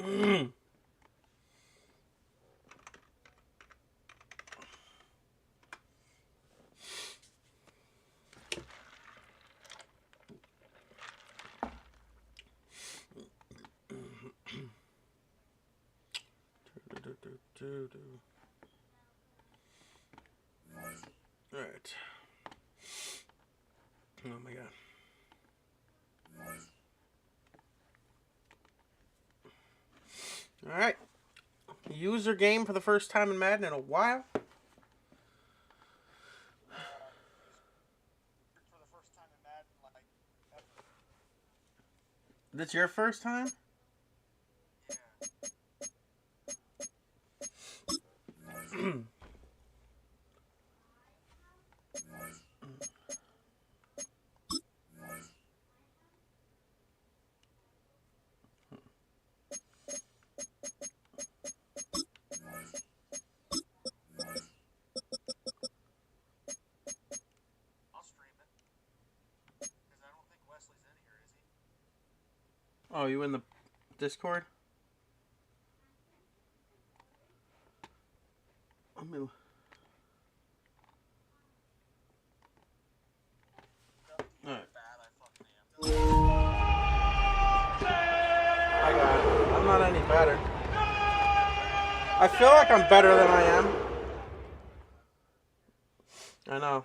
All right. Oh my god. All right. User game for the first time in Madden in a while. This your first time? Yeah. Oh, you in the Discord? Let me... Alright. I got it. I'm not any better. I feel like I'm better than I am. I know.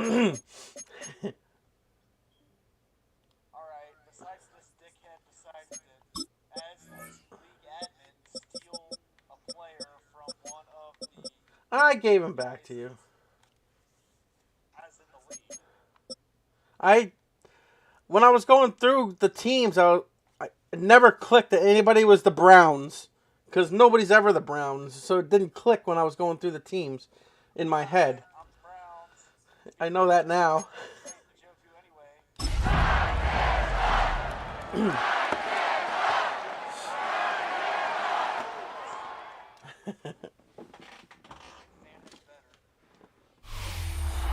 Alright, besides this dickhead decides to, as league admin, steal a player from one of the... I gave him back to you. As in the league. When I was going through the teams, I never clicked that anybody was the Browns. Because nobody's ever the Browns. So it didn't click when I was going through the teams in my head. I know that now.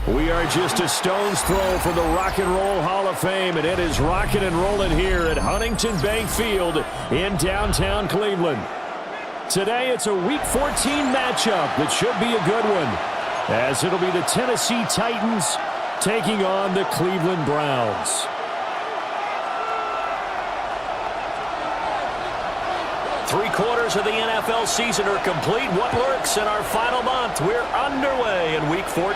We are just a stone's throw from the Rock and Roll Hall of Fame, and it is rocking and rolling here at Huntington Bank Field in downtown Cleveland. Today it's a Week 14 matchup that should be a good one, as it'll be the Tennessee Titans taking on the Cleveland Browns. Three-quarters of the NFL season are complete. What lurks in our final month? We're underway in Week 14.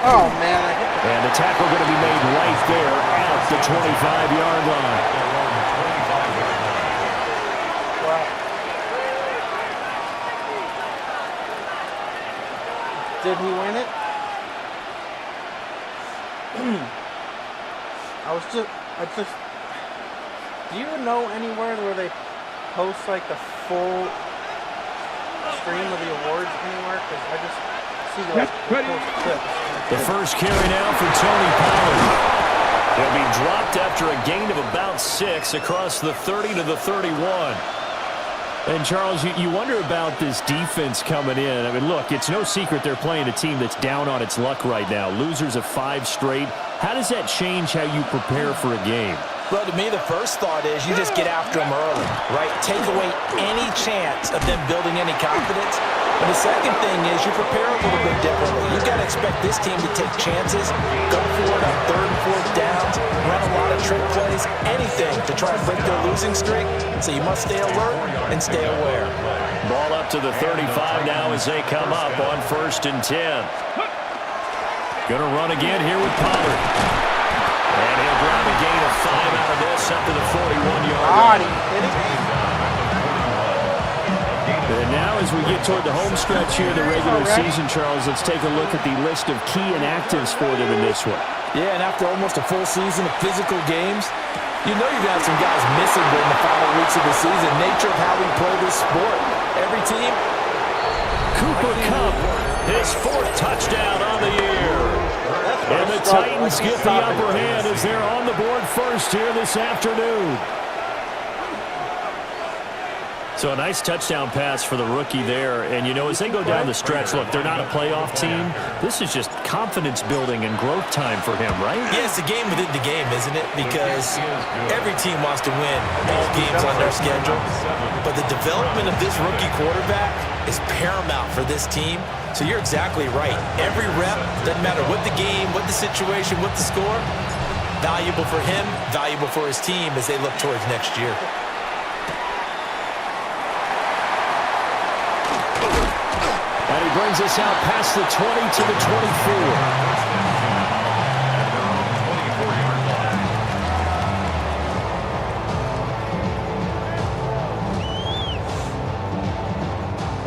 Oh, man. And the tackle going to be made right there at the 25-yard line. Did he win it? Do you know anywhere where they post like the full stream of the awards anywhere? Because I just see like post clips. The first carry now for Tony Pollard. He'll be dropped after a gain of about 6 across the 30 to the 31. And, Charles, you wonder about this defense coming in. I mean, look, it's no secret they're playing a team that's down on its luck right now. Losers of 5 straight. How does that change how you prepare for a game? Well, to me, the first thought is you just get after them early, right? Take away any chance of them building any confidence. And the second thing is you prepare a little bit differently. You got to expect this team to take chances, go for it on 3rd and 4th downs, run a lot of trick plays, anything to try to break their losing streak. So you must stay alert and stay aware. Ball up to the 35 now as they come up on 1st and 10. Going to run again here with Pollard. And he'll grab a gain of 5 out of this up to the 41-yard line. And now as we get toward the home stretch here in the regular season, Charles, let's take a look at the list of key inactives for them in this one. Yeah, and after almost a full season of physical games, you know you're going to have some guys missing during the final weeks of the season. Nature of how we play this sport. Every team. Cooper Kupp, his 4th touchdown on the year. And the Titans get the upper hand as they're on the board first here this afternoon. So a nice touchdown pass for the rookie there. And, you know, as they go down the stretch, look, they're not a playoff team. This is just confidence building and growth time for him, right? Yeah, it's a game within the game, isn't it? Because every team wants to win all games on their schedule. But the development of this rookie quarterback is paramount for this team. So you're exactly right. Every rep, doesn't matter what the game, what the situation, what the score, valuable for him, valuable for his team as they look towards next year. And he brings us out past the 20 to the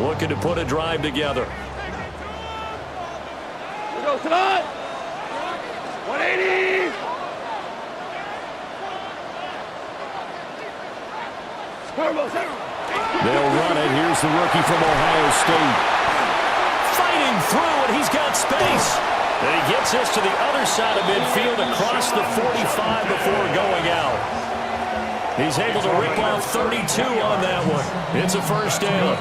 24. Looking to put a drive together. Here goes tonight. 180. They'll run it. Here's the rookie from Ohio State. Fighting through, and he's got space. And he gets us to the other side of midfield across the 45 before going out. He's able to rip off 32 on that one. It's a first down.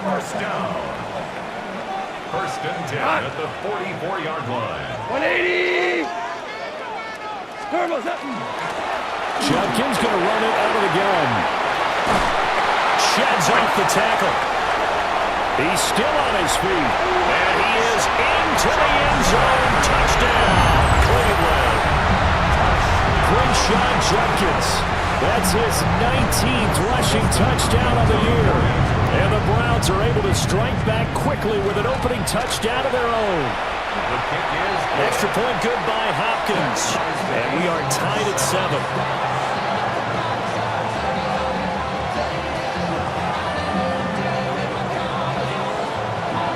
First down. First and 10 at the 44-yard line. 180. Judkins going to run it out of the gun. Sheds off the tackle. He's still on his feet. And he is into the end zone. Touchdown, Cleveland. Crenshaw Judkins. That's his 19th rushing touchdown of the year. And the Browns are able to strike back quickly with an opening touchdown of their own. Extra point good by Hopkins. And we are tied at 7.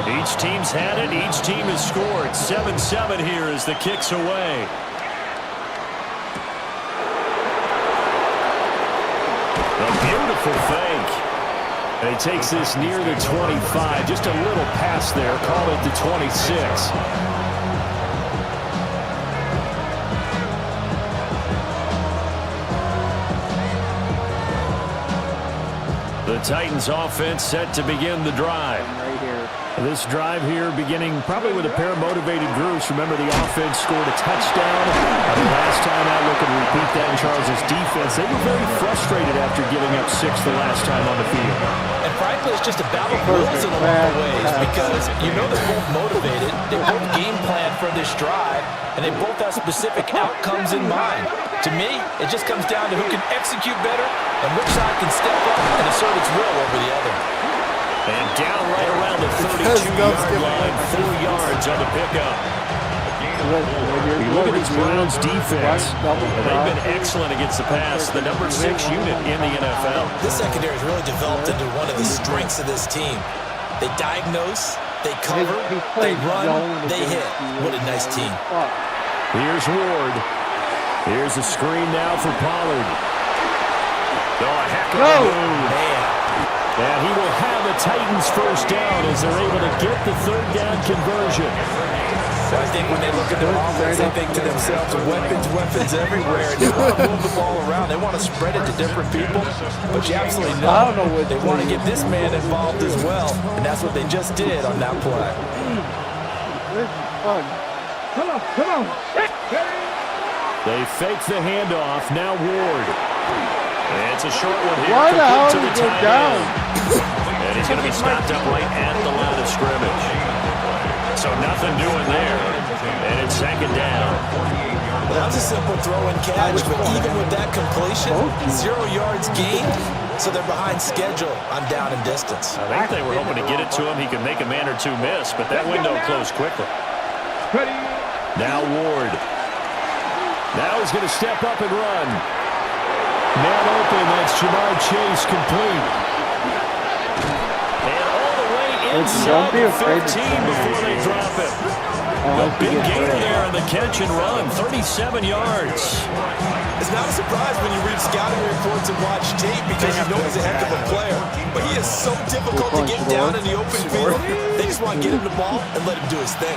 Each team's had it. Each team has scored. 7-7 here as the kick's away. A beautiful fake. And he takes this near the 25. Just a little pass there. Call it the 26. The Titans offense set to begin the drive. This drive here beginning probably with a pair of motivated groups. Remember, the offense scored a touchdown. The last time out, look and repeat that in Charles' defense. They were very frustrated after giving up 6 the last time on the field. And frankly, it's just a battle of wills in a lot of ways because you know they're both motivated. They both game plan for this drive, and they both have specific outcomes in mind. To me, it just comes down to who can execute better and which side can step up and assert its will over the other. And down right around the 32-yard line, 4 yards on the pickup. You look at this Browns defense. They've been excellent against the pass, the number 6 unit in the NFL. This secondary has really developed into one of the strengths of this team. They diagnose, they cover, they run, they hit. What a nice team. Here's Ward. Here's a screen now for Pollard. Oh, a heck of a move. Man. And he will have the Titans first down as they're able to get the 3rd down conversion. So I think when they look at their offense, they think to themselves, weapons everywhere. And they want to move the ball around. They want to spread it to different people. But you absolutely know they want to get this man involved as well. And that's what they just did on that play. Come on. They fake the handoff. Now Ward. And it's a short one here. Why the hell did he go down? And he's going to be stopped up right at the line of scrimmage. So nothing doing there. And it's 2nd down. Well, that was a simple throw and catch, but even with that completion, 0 yards gained, so they're behind schedule on down and distance. I think they were hoping to get it to him. He could make a man or two miss, but that window closed quickly. Now Ward. Now he's going to step up and run. Man open, that's Jamar Chase complete. And all the way inside the 15 before they drop it. A big gainer there on the catch and run, 37 yards. It's not a surprise when you read scouting reports and watch tape because you know he's a heck of a player. But he is so difficult to get down in the open field. They just want to get him the ball and let him do his thing.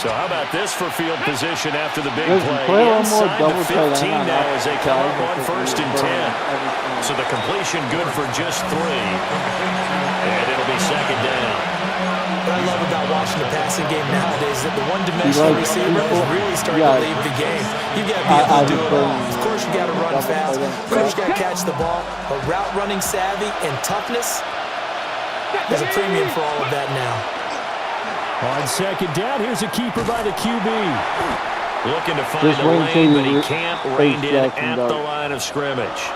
So how about this for field position after the big Listen, play? play a little more Inside double the tight 15 end. now as they come up on Because 1st and 10. So the completion good for just 3. And it'll be 2nd down. What I love about watching the passing game nowadays is that the one-dimensional receiver is really starting to leave the game. You got to be able to do it all. Of course, you got to run fast. Of course, you got to catch the ball. But route running savvy and toughness, there's a premium for all of that now. On 2nd down, here's a keeper by the QB. Looking to find Just a wait until lane, you but he can't rein in Jackson at does. the line of scrimmage.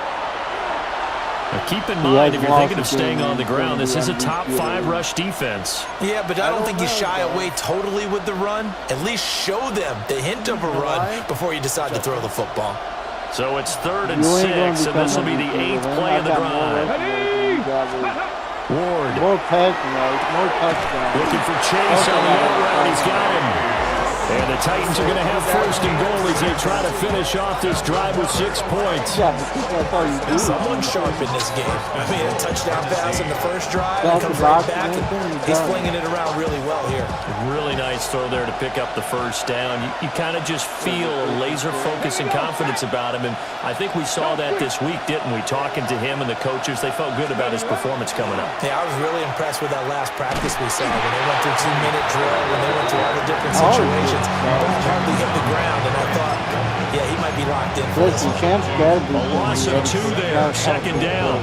Now keep in mind, if you're thinking of staying on the ground, this is a top 5 rush defense. Yeah, but I don't think you shy away totally with the run. At least show them the hint of a run before you decide to throw the football. So it's 3rd and 6, and this will be the 8th play of the drive. Ward. More passing yards, more touchdowns. Looking for Chase on the out route. He's got him. And the Titans are going to have 1st and goal as they try to finish off this drive with 6 points. Yeah, but that's all you do. Someone's sharp in this game. I mean, a touchdown pass in the first drive, and Bounce comes the right box back, and and everything, he's done. flinging it around really well here. Really nice throw there to pick up the 1st down. You kind of just feel a laser focus and confidence about him, and I think we saw that this week, didn't we? Talking to him and the coaches, they felt good about his performance coming up. Yeah, I was really impressed with that last practice we saw when they went through 2-minute drill, when they went through all the different situations. Ball hardly hit the ground, and I thought, yeah, he might be locked in for this Listen, one. Champs got to be. A loss of 2 there, 2nd down.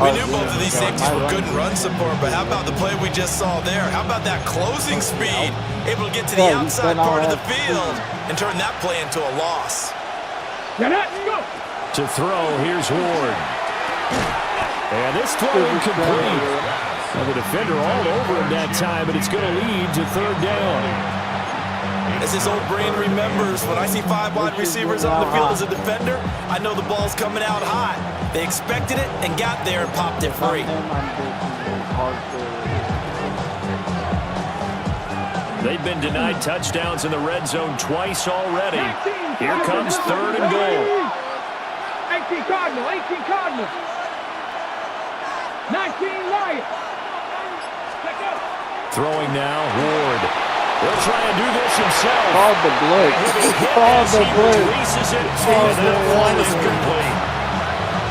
We knew both of these safeties were good in run support, but how about the play we just saw there? How about that closing speed? Able to get to the outside part of the field and turn that play into a loss. To throw, here's Ward. And this throw incomplete. Now the defender all over him that time, but it's going to lead to 3rd down. As his old brain remembers, when I see 5 wide receivers on the field as a defender, I know the ball's coming out high. They expected it and got there and popped it free. They've been denied touchdowns in the red zone twice already. Here comes 3rd and goal. 18 Cardinal, 18 Cardinal. 19 Lions. Throwing now, Ward. He'll try and do this himself. Call the blitz. Call the blitz. Releases it, and that one is complete.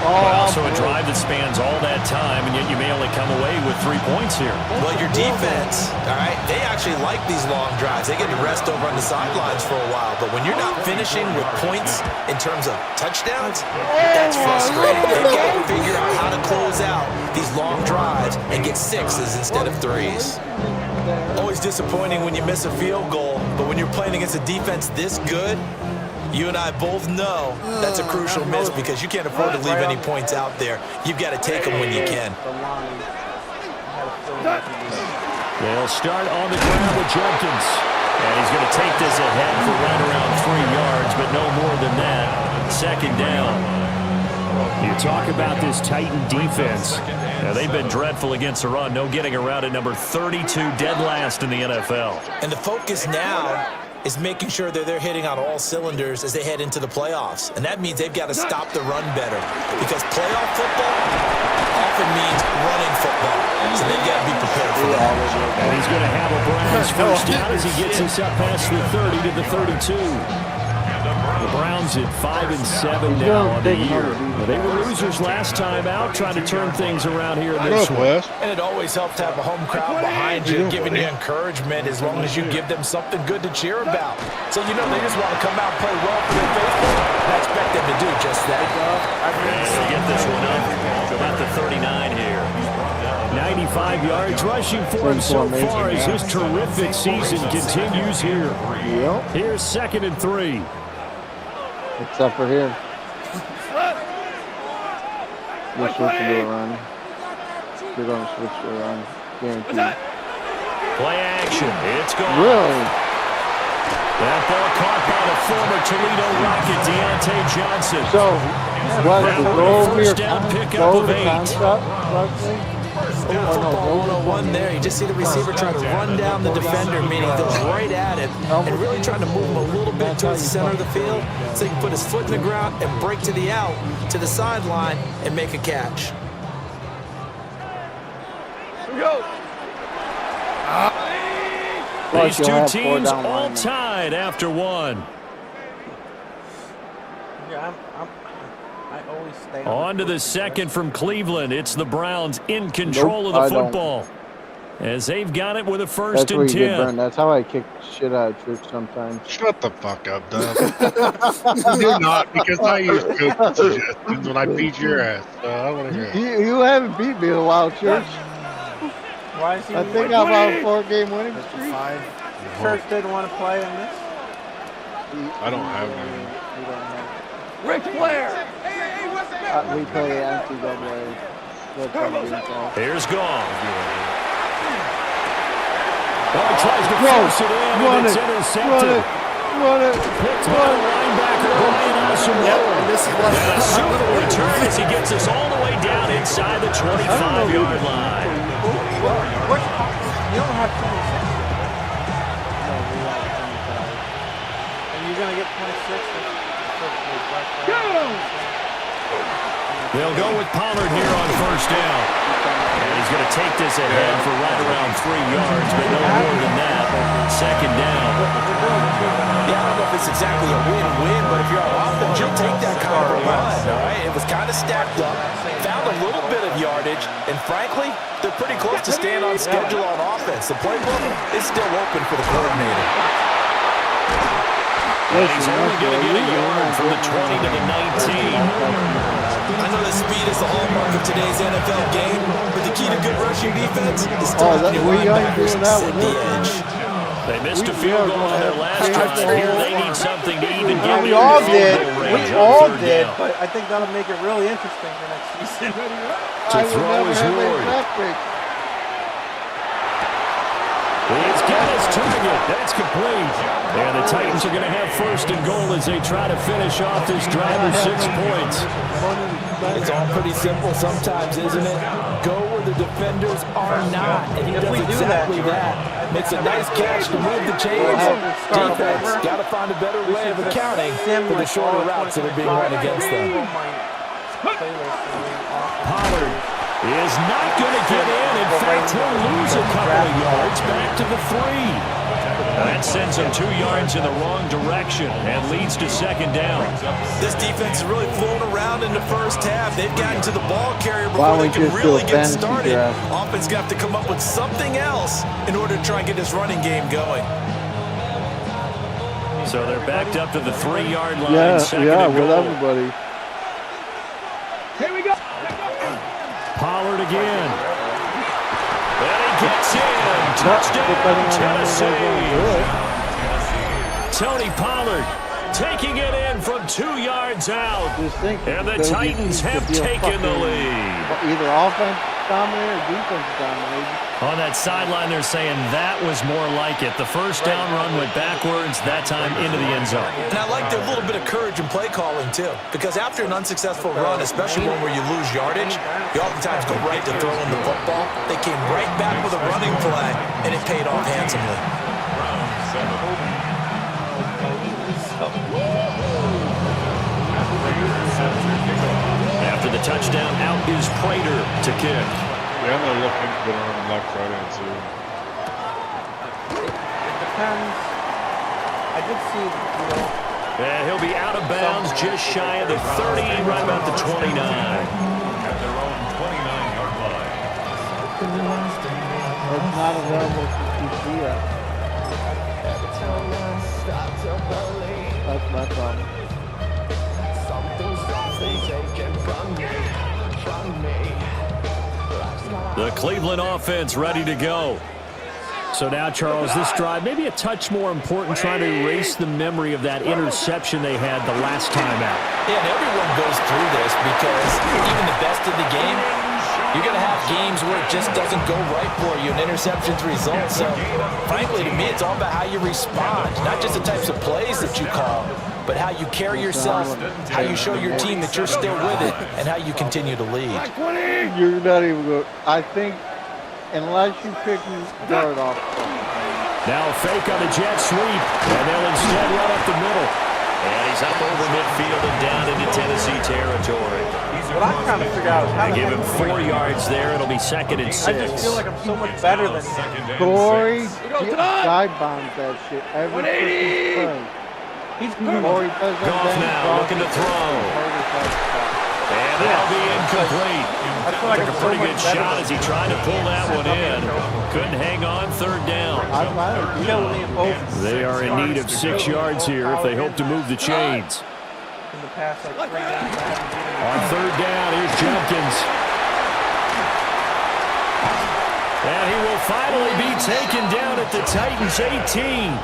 Also a drive that spans all that time, and yet you may only come away with 3 points here. Well, your defense, all right, they actually like these long drives. They get to rest over on the sidelines for a while, but when you're not finishing with points in terms of touchdowns, that's frustrating. They've got to figure out how to close out these long drives and get 6s instead of 3s. Always disappointing when you miss a field goal, but when you're playing against a defense this good, you and I both know that's a crucial miss because you can't afford to leave any points out there. You've got to take them when you can. They'll start on the ground with Jenkins. And he's going to take this ahead for right around 3 yards, but no more than that. 2nd down. You talk about this Titan defense. Now, they've been dreadful against the run. No getting around at number 32, dead last in the NFL. And the focus now is making sure that they're hitting on all cylinders as they head into the playoffs. And that means they've got to stop the run better because playoff football often means running football. So they've got to be prepared for that. And he's going to have a Browns 1st down as he gets this up past the 30 to the 32. The Browns at 5-7 now on the year. They were losers last time out, trying to turn things around here in this one. And it always helps to have a home crowd behind you, giving you encouragement as long as you give them something good to cheer about. So, you know, they just want to come out and play well for their faithful. I expect them to do just that. They'll get this one up to about the 39 here. 95 yards rushing for him so far as his terrific season continues here. Here's 2nd and 3. Except for here. They're switching to a run. They're going to switch to a run. Guaranteed. Play action. It's gone. Really? That ball caught by the former Toledo Rocket, Deontay Johnson. So, what, That the will be goal a of your first down pickup goal of to 8. concept, roughly? Football 101 there. You just see the receiver trying to run down the defender, meaning goes right at him, and really trying to move him a little bit towards the center of the field so he can put his foot in the ground and break to the out, to the sideline, and make a catch. Go. These two teams all tied after one. Yeah, I always stay on to the second from Cleveland. It's the Browns in control of the football. As they've got it with a first and 10. That's how I kick shit out of church sometimes. Shut the fuck up, Dub. You're not, because I use good suggestions when I beat your ass. I want to hear it. You haven't beat me in a while, Church. Why is he I think I'm on a 4-game winning streak. Church didn't want to play in this. I don't have any. Ric Flair. We play NCAA. Here's Gall. Oh, he tries to force it in, and it's intercepted. Run it. Picked by the linebacker, Brian Asamoah. And a super return as he gets us all the way down inside the 25-yard line. You don't have 26. No, we have 25. And you're going to get 26? They'll go with Pollard here on first down. And he's going to take this ahead for right around 3 yards, but no more than that. Second down. Yeah, I don't know if it's exactly a win-win, but if you're on offense, you'll take that kind of a run, all right? It was kind of stacked up, found a little bit of yardage, and frankly, they're pretty close to staying on schedule on offense. The playbook is still open for the coordinator. And he's only going to get a yard from the 20 to the 19. I know that speed is the hallmark of today's NFL game, but the key to good rushing defense is stopping your linebackers and setting the edge. They missed a field goal on their last drive. Here they need something to even get We all did. We all did, but I think that'll make it really interesting for next season. To throw is Ward. He's got his target. That's complete. And the Titans are going to have first and goal as they try to finish off this drive with 6 points. It's all pretty simple sometimes, isn't it? Go where the defenders are not, and he does exactly that. Makes a nice catch to move the chains. Defense got to find a better way of accounting for the shorter routes that are being run against them. Pollard is not going to get in. In fact, he'll lose a couple of yards back to the 3. That sends him 2 yards in the wrong direction and leads to second down. This defense is really flown around in the first half. They've gotten to the ball carrier before they can really get started. Offense got to come up with something else in order to try and get this running game going. So they're backed up to the 3-yard line. Yeah, with everybody. Here we go. Pollard again. And he gets in. Touchdown, Tennessee. Tony Pollard taking it in from 2 yards out. And the Titans have taken the lead. Either offense dominated or defense dominated. On that sideline, they're saying that was more like it. The first down run went backwards, that time into the end zone. And I like their little bit of courage in play calling, too. Because after an unsuccessful run, especially one where you lose yardage, you oftentimes go right to throwing the football. They came right back with a running play, and it paid off handsomely. After the touchdown, out is Prater to kick. Yeah, I'm going to look into it on Black Friday, too. It depends. I did see, And he'll be out of bounds just shy of the 30, right about the 29. At their own 29-yard line. It's not available for PC yet. That's my problem. The Cleveland offense ready to go. So now, Charles, this drive maybe a touch more important, trying to erase the memory of that interception they had the last time out. Yeah, and everyone goes through this because even the best in the game, you're going to have games where it just doesn't go right for you, and interceptions result. So, frankly, to me, it's all about how you respond, not just the types of plays that you call, but how you carry yourself, how you show your team that you're still with it, and how you continue to lead. You're not even going. I think, unless you pick guard off. Now a fake on the jet sweep, and they'll instead run up the middle. And he's up over midfield and down into Tennessee territory. What I'm trying to figure out is how to Give him 4 yards there. It'll be 2nd and 6. I just feel like I'm so much better than him. Corey side bombs that shit every play. He's good. Corey does that Goff thing, now Goff looking to is throw. And that'll be incomplete. I feel like Took a I'm so pretty much good better shot than as he him. tried to pull that one in. Couldn't hang on 3rd down. Kill me both They are in need of 6 yards here if they hope to move the chains. in the past like 3 games. I haven't beaten him. On 3rd down, here's Jenkins. And he will finally be taken down at the Titans' 18.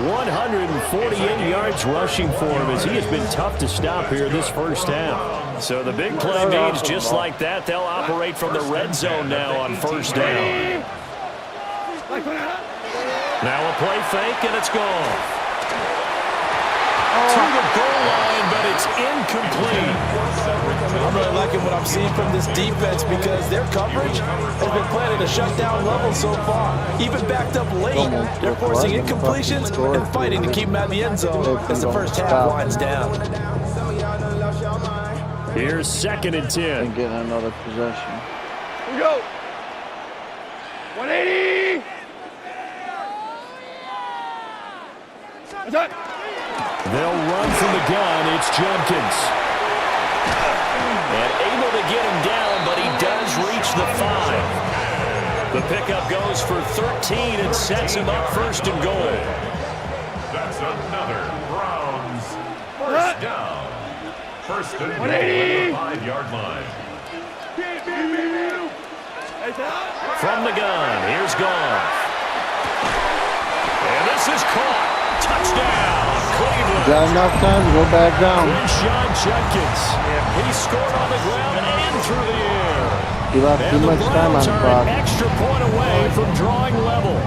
148 yards rushing for him as he has been tough to stop here this first half. So the big play means just like that, they'll operate from the red zone now on 1st down. Now a play fake, and it's gone. To the goal line, but it's incomplete. I'm really liking what I'm seeing from this defense because their coverage has been playing at a shutdown level so far. Even backed up late, they're forcing incompletions and fighting to keep them out of the end zone as the first half winds down. Here's 2nd and 10. And getting another possession. Here we go. 180. Attack. They'll run from the gun. It's Jenkins. And able to get him down, but he does reach the 5. The pickup goes for 13 and sets him up 1st and goal. That's another Browns first down. 1st and goal at the 5-yard line. From the gun, here's Goff. And this is caught. Touchdown, Cleveland. Got enough time to go back down. Sean Jenkins. He scored on the ground and through the air. He left too much time on the clock. An extra point away from drawing level.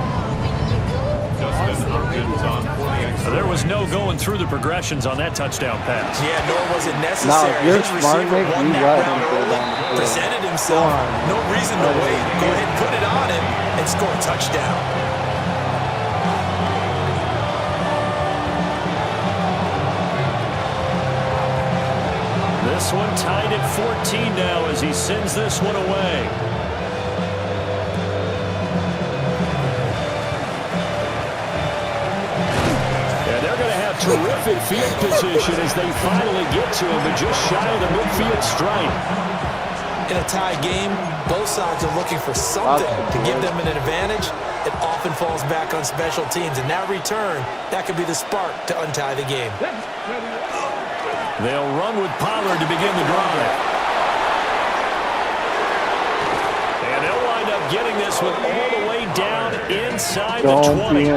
There was no going through the progressions on that touchdown pass. Yeah, nor was it necessary. Now, if you're His smart, receiver Nick, won you that let him route go early, down the field. presented himself, no reason to wait. Go ahead and put it on him and score a touchdown. This one tied at 14 now as he sends this one away. And they're going to have terrific field position as they finally get to him, but just shy of the midfield stripe. In a tie game, both sides are looking for something to give them an advantage. It often falls back on special teams, and that return, that could be the spark to untie the game. They'll run with Pollard to begin the drive. And they'll wind up getting this one all the way down inside the 20.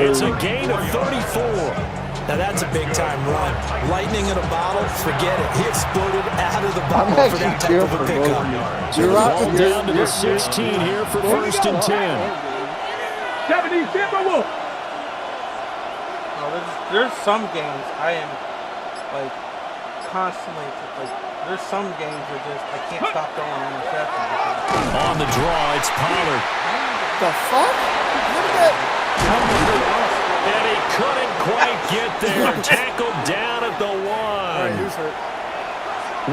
It's a gain of 34. Now that's a big-time run. Lightning in a bottle, forget it. He exploded out of the bottle for that type of a pickup. You're ball down to the 16 here for 1st and 10. There's some games I am like constantly like. There's some games where just I can't stop going on interceptions. On the draw, it's Pollard. The fuck? Look at that. And he couldn't quite get there. Tackled down at the 1.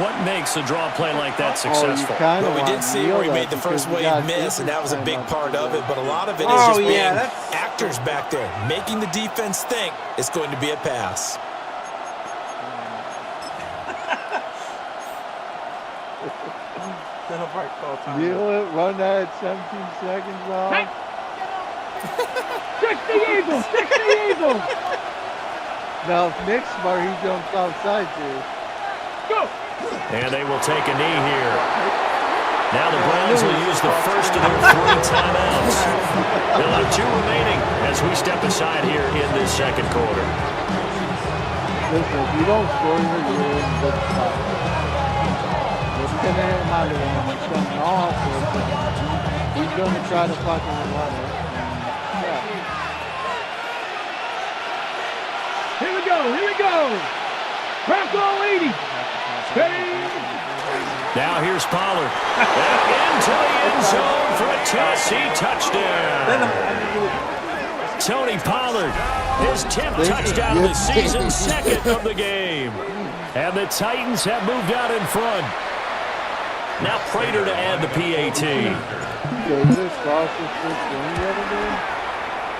What makes a draw play like that successful? Well, we did see where he made the first wave miss, and that was a big part of it. But a lot of it is just being actors back there, making the defense think it's going to be a pass. Run that at 17 seconds off. 60 Eagles! 60 Eagles! Now, if Nick's smart, he jumps outside too. Go! And they will take a knee here. Now the Browns will use the first of their 3 timeouts. They'll have 2 remaining as we step aside here in this second quarter. Listen, if you don't score here, you're in good spot. Let's get him out of there. He's coming off. He's going to try to fucking run it. Here we go! Here we go! Bronco 80! Now here's Pollard. Into the end zone for a Tennessee touchdown. Tony Pollard, his 10th touchdown of the season, second of the game. And the Titans have moved out in front. Now Prater to add the PAT.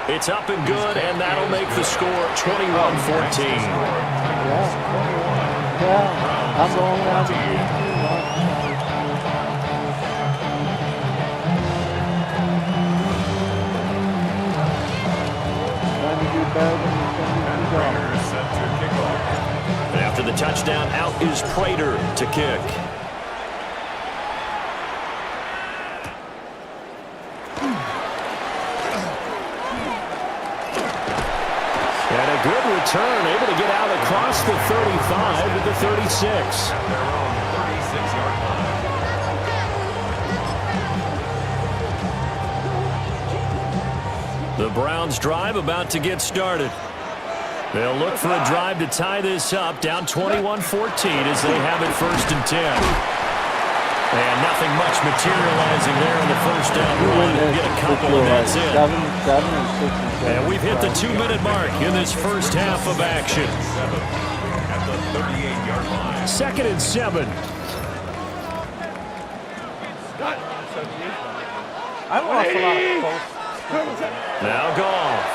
It's up and good, and that'll make the score 21-14. Yeah, I'm going down to After the touchdown, out is Prater to kick. And a good return, able to get out across the 35 to the 36. At their own 36-yard line. The Browns drive about to get started. They'll look for a drive to tie this up, down 21-14 as they have it 1st and 10. And nothing much materializing there in the first down run. They'll get a couple, and that's it. 7 and 6 And we've hit the 2-minute mark in this first half of action. At the 38-yard line. 2nd and 7. I lost a lot of close. Now Goff.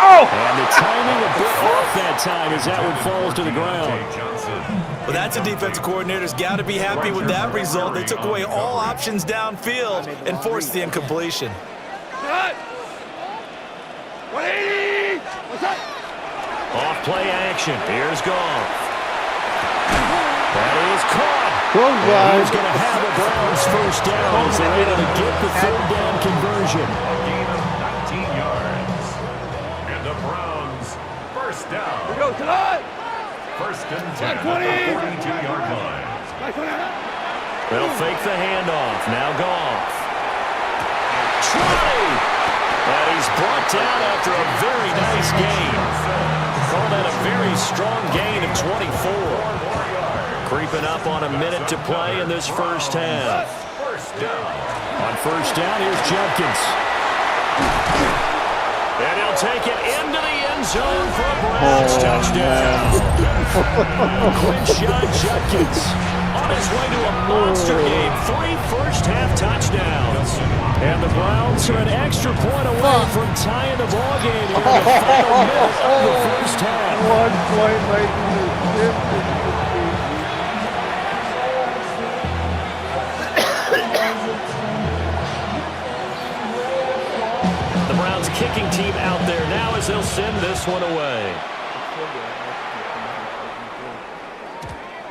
Oh! And the timing a bit off that time as that one falls to the ground. Well, that's a defensive coordinator's got to be happy with that result. They took away all options downfield and forced the incompletion. Off play action. Here's Goff. That is caught. And he's going to have the Browns first down as they're able to get the 3rd down conversion. A gain of 19 yards. And the Browns first down. First and 10 at the 42-yard line. They'll fake the handoff. Now Goff. Try! And he's brought down after a very nice gain. Call that a very strong gain of 24. Creeping up on a minute to play in this first half. On first down, here's Jenkins. And he'll take it into the end zone for a Browns touchdown. Quinshon Judkins on his way to a monster game. 3 first-half touchdowns. And the Browns are an extra point away from tying the ball game here in the final minute of the first half. 1 point making the difference. The Browns kicking team out there now as they'll send this one away.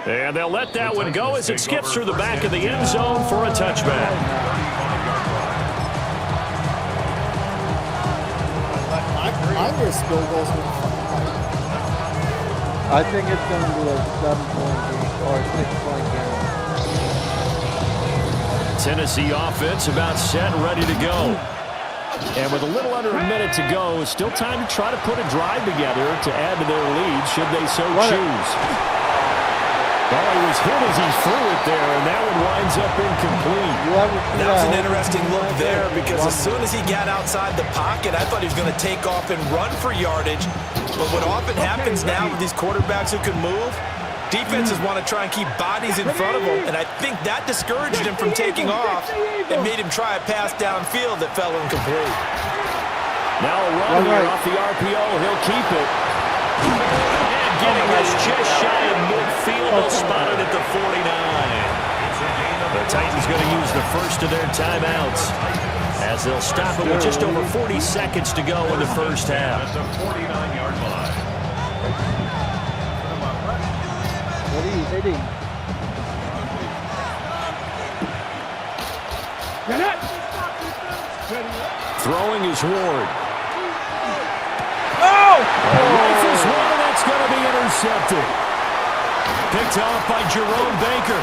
And they'll let that one go as it skips through the back of the end zone for a touchback. I miss field goals with I think it's going to be a 7-point game or a 6-point game. Tennessee offense about set and ready to go. And with a little under a minute to go, still time to try to put a drive together to add to their lead should they so choose. Well, he was hit as he threw it there, and that one winds up incomplete. That was an interesting look there because as soon as he got outside the pocket, I thought he was going to take off and run for yardage. But what often happens now with these quarterbacks who can move, defenses want to try and keep bodies in front of them, and I think that discouraged him from taking off and made him try a pass downfield that fell incomplete. Now a run here off the RPO. He'll keep it. And getting this just shy of midfield. They'll spot it at the 49. The Titans going to use the first of their timeouts as they'll stop it with just over 40 seconds to go in the first half. At the 49-yard line. What are you hitting? Throwing is Ward. Oh! Rifles one, and that's going to be intercepted. Picked off by Jerome Baker.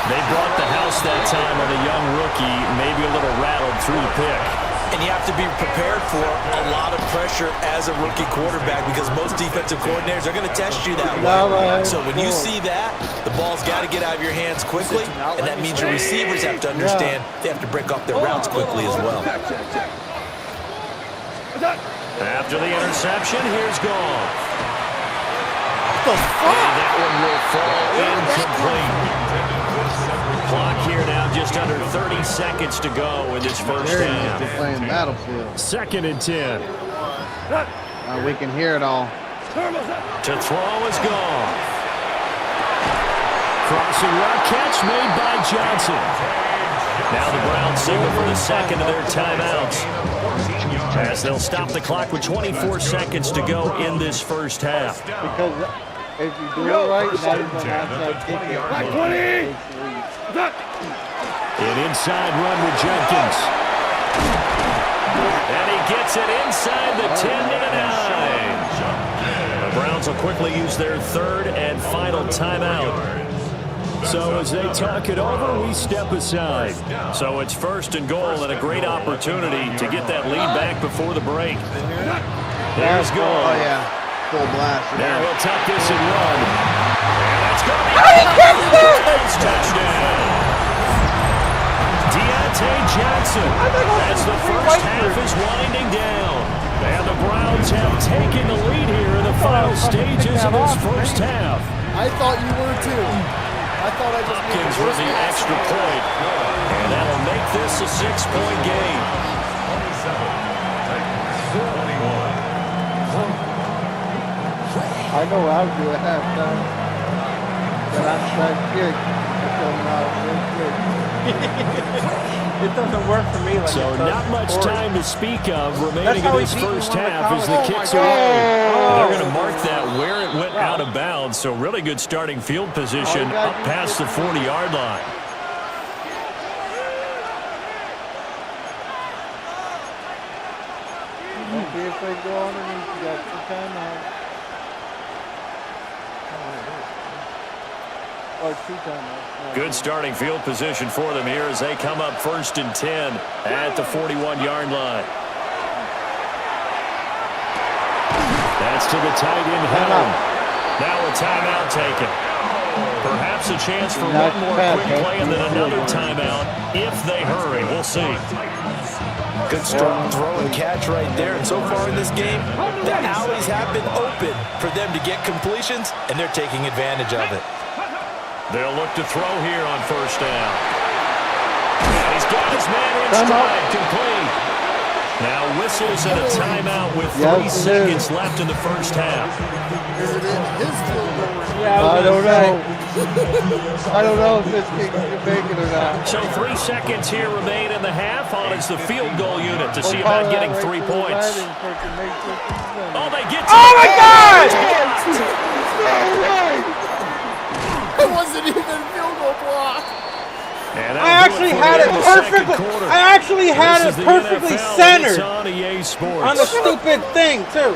They brought the house that time on a young rookie, maybe a little rattled through the pick. And you have to be prepared for a lot of pressure as a rookie quarterback because most defensive coordinators are going to test you that way. So when you see that, the ball's got to get out of your hands quickly, and that means your receivers have to understand they have to break off their routes quickly as well. After the interception, here's Goff. What the fuck? That one will fall incomplete. Clock here now, just under 30 seconds to go in this first half. They're playing Battlefield. 2nd and 10. We can hear it all. To throw is Goff. Crossing route catch made by Johnson. Now the Browns signal for the second of their timeouts, as they'll stop the clock with 24 seconds to go in this first half. Because if you do it right, now you're going to have that kick. An inside run with Jenkins. And he gets it inside the 10 to the 9. The Browns will quickly use their third and final timeout. So as they talk it over, we step aside. So it's 1st and goal and a great opportunity to get that lead back before the break. There's goal. Oh, yeah. Full blast. Now he'll tuck this and run. And that's going to be a touchdown. Johnson as the first half is winding down. And the Browns have taken the lead here in the final stages of this first half. I thought you were too. I thought I just Hopkins with the extra point. And that'll make this a 6-point game. I know I'll do at halftime. But I'm trying to kick. It doesn't work for me like so it does. Not much time to speak of remaining in this first half as the kicks away. They're going to mark that where it went out of bounds, so really good starting field position up past the 40-yard line. Okay, if they go underneath, you got 2 timeouts. Or 2 timeouts. Good starting field position for them here as they come up 1st and 10 at the 41-yard line. That's to the tight end, Helm. Now a timeout taken. Perhaps a chance for one more quick play and then another timeout if they hurry. We'll see. Good strong throw and catch right there. And so far in this game, the alleys have been open for them to get completions, and they're taking advantage of it. They'll look to throw here on 1st down. And he's got his man in stride, complete. Now whistles and a timeout with 3 seconds left in the first half. Is it in his field goal? Yeah, I don't know. I don't know if this thing can make it or not. So 3 seconds here remain in the half on as the field goal unit to see about getting 3 points. Oh, they get to Oh, my God! It wasn't even field goal block. I actually had it perfectly centered on the stupid thing, too.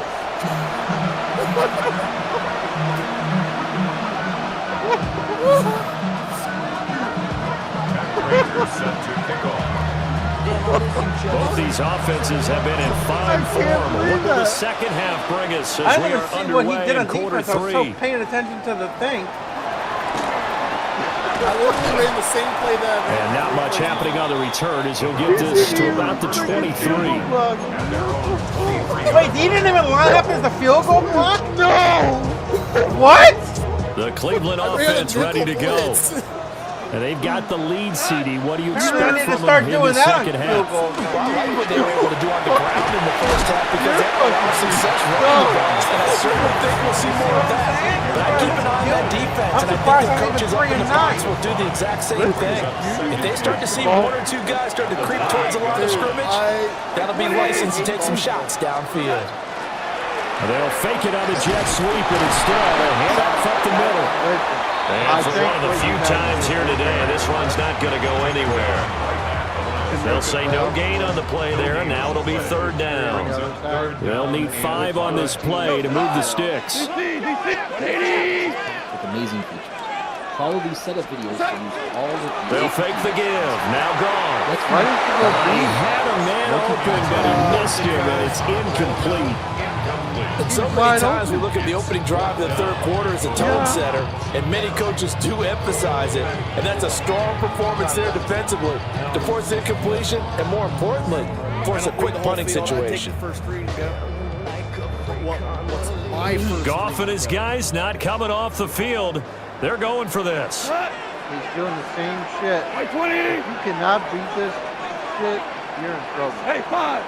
Both these offenses have been in fine form. What will the second half bring us as we are underway in quarter 3? I was so paying attention to the thing. I literally ran the same play that. And not much happening on the return as he'll get this to about the 23. Wait, he didn't even line up as the field goal block? No! What? The Cleveland offense ready to go. And they've got the lead, CD. What do you expect from them in the second half? Well, I like what they were able to do on the ground in the first half because they had a lot of success running the ball. And I certainly think we'll see more of that. But I keep an eye on that defense, and I think the coaches up in the box will do the exact same thing. If they start to see 1 or 2 guys start to creep towards the line of scrimmage, that'll be licensed to take some shots downfield. They'll fake it on the jet sweep, and instead they'll hand off up the middle. And for one of the few times here today, this one's not going to go anywhere. They'll say no gain on the play there, and now it'll be 3rd down. They'll need 5 on this play to move the sticks. Amazing feature. Follow these setup videos to use all of the... They'll fake the give. Now gone. That's Why didn't you go He deep? had a man open, but he missed him, and it's incomplete. And so many times we look at the opening drive of the third quarter as a tone setter, and many coaches do emphasize it. And that's a strong performance there defensively to force incompletion, and more importantly, force a quick punting situation. Goff and his guys not coming off the field. They're going for this. He's doing the same shit. If you cannot beat this shit, you're in trouble. Hey, 5.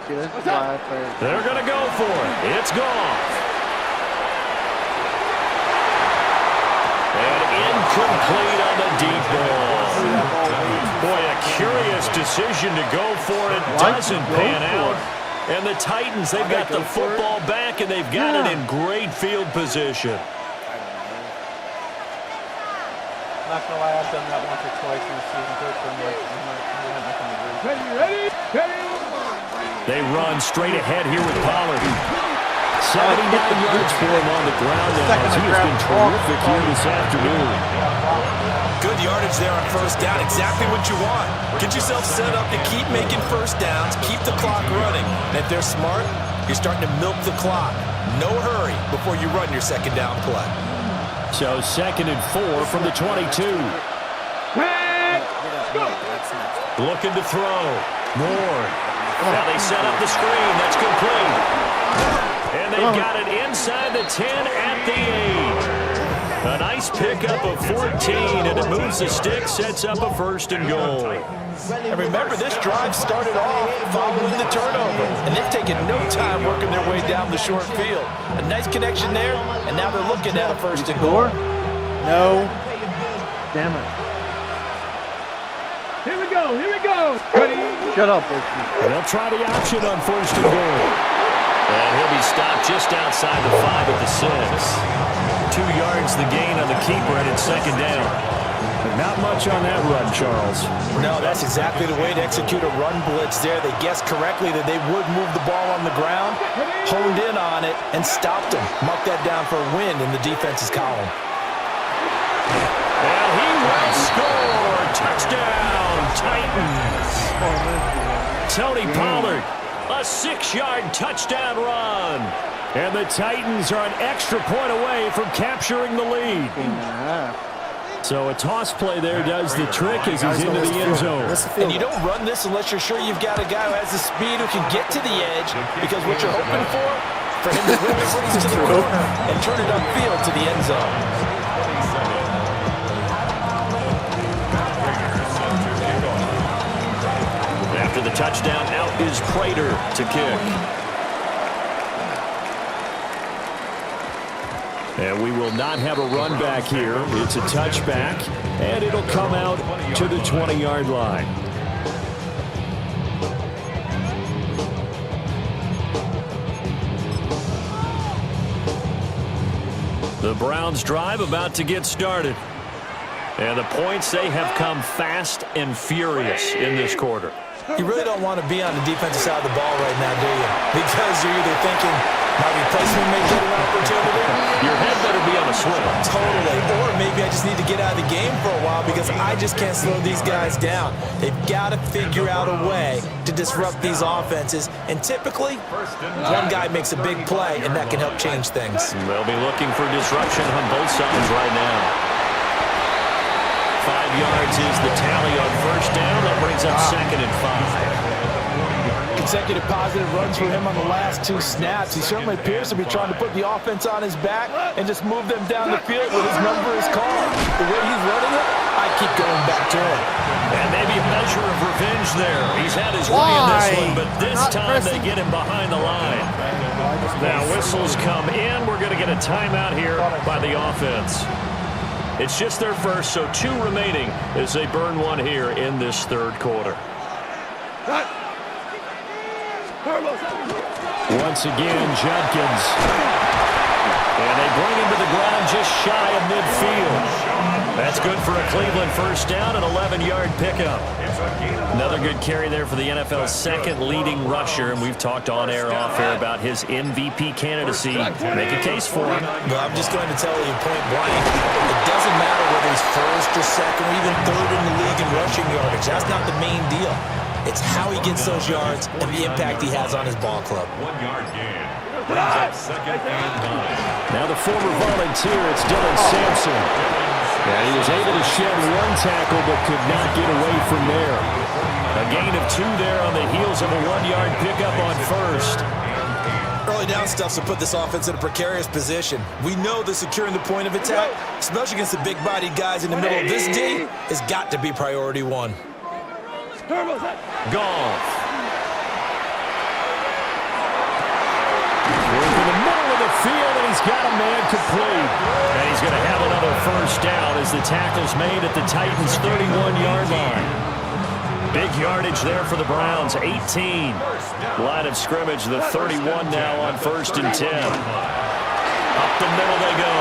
See, this is why I play. They're going to go for it. It's gone. And incomplete on the deep ball. Boy, a curious decision to go for it. Doesn't pan out. And the Titans, they've got the football back, and they've got it in great field position. Not gonna lie, I've done that once or twice in the season. So I'm like, nothing to do. Ready? They run straight ahead here with Pollard. 79 yards for him on the ground now. He has been terrific here this afternoon. Good yardage there on first down. Exactly what you want. Get yourself set up to keep making first downs, keep the clock running. And if they're smart, you're starting to milk the clock. No hurry before you run your second down play. So 2nd and 4 from the 22. Looking to throw. Moore. Now they set up the screen. That's complete. And they've got it inside the 10 at the 8. A nice pickup of 14, and it moves the stick, sets up a 1st and goal. And remember, this drive started off following the turnover, and they've taken no time working their way down the short field. A nice connection there, and now they're looking at a 1st and goal. No. Damn it. Here we go. Ready? Shut up, Bushman. They'll try the option on 1st and goal. And he'll be stopped just outside the 5 at the 6. 2 yards the gain on the keeper, and it's 2nd down. Not much on that run, Charles. No, that's exactly the way to execute a run blitz there. They guessed correctly that they would move the ball on the ground, honed in on it, and stopped them. Mark that down for a win in the defense's column. And he will score. Touchdown, Titans. Tony Pollard, a 6-yard touchdown run. And the Titans are an extra point away from capturing the lead. So a toss play there does the trick as he's into the end zone. And you don't run this unless you're sure you've got a guy who has the speed who can get to the edge, because what you're hoping for him to rip it to the corner and turn it upfield to the end zone. After the touchdown, out is Prater to kick. And we will not have a run back here. It's a touchback, and it'll come out to the 20-yard line. The Browns drive about to get started. And the points, they have come fast and furious in this quarter. You really don't want to be on the defensive side of the ball right now, do you? Because you're either thinking, my replacement may get an opportunity. Your head better be on a swivel. Totally. Or maybe I just need to get out of the game for a while because I just can't slow these guys down. They've got to figure out a way to disrupt these offenses. And typically, one guy makes a big play, and that can help change things. They'll be looking for disruption on both sides right now. 5 yards is the tally on 1st down. That brings up 2nd and 5. Consecutive positive runs for him on the last 2 snaps. He certainly appears to be trying to put the offense on his back and just move them down the field when his number is called. The way he's running it, I keep going back to him. And maybe a measure of revenge there. He's had his way in this one, but this time they get him behind the line. Now whistles come in. We're going to get a timeout here by the offense. It's just their first, so 2 remaining as they burn one here in this 3rd quarter. Once again, Judkins And they bring him to the ground just shy of midfield. That's good for a Cleveland first down, an 11-yard pickup. Another good carry there for the NFL's second leading rusher, and we've talked on air, off air about his MVP candidacy. Make a case for him. Well, I'm just going to tell you point blank, it doesn't matter whether he's first or second or even third in the league in rushing yardage. That's not the main deal. It's how he gets those yards and the impact he has on his ball club. 1 yard gain. Brings up 2nd and 9. Now the former volunteer, it's Dylan Sampson. Yeah, he was able to shed one tackle but could not get away from there. A gain of 2 there on the heels of a 1-yard pickup on first. Early down stuffs will put this offense in a precarious position. We know that securing the point of attack, especially against the big-bodied guys in the middle of this D, has got to be priority 1. Golf. In the middle of the field, and he's got a man complete. And he's going to have another first down as the tackle's made at the Titans' 31-yard line. Big yardage there for the Browns, 18. Line of scrimmage, the 31 now on 1st and 10. Up the middle they go.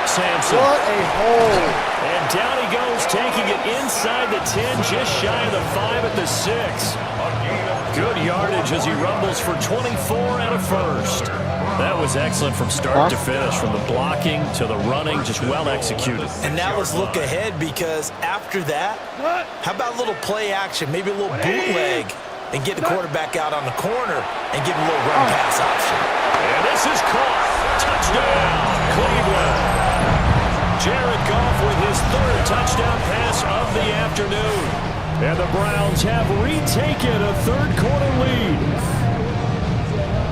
Sampson. What a hole. And down he goes, taking it inside the 10, just shy of the 5 at the 6. Good yardage as he rumbles for 24 and a first. That was excellent from start to finish, from the blocking to the running, just well executed. And now let's look ahead, because after that, how about a little play action, maybe a little bootleg, and get the quarterback out on the corner and give him a little run pass option. And this is caught. Touchdown, Cleveland. Jared Goff with his 3rd touchdown pass of the afternoon. And the Browns have retaken a 3rd-quarter lead.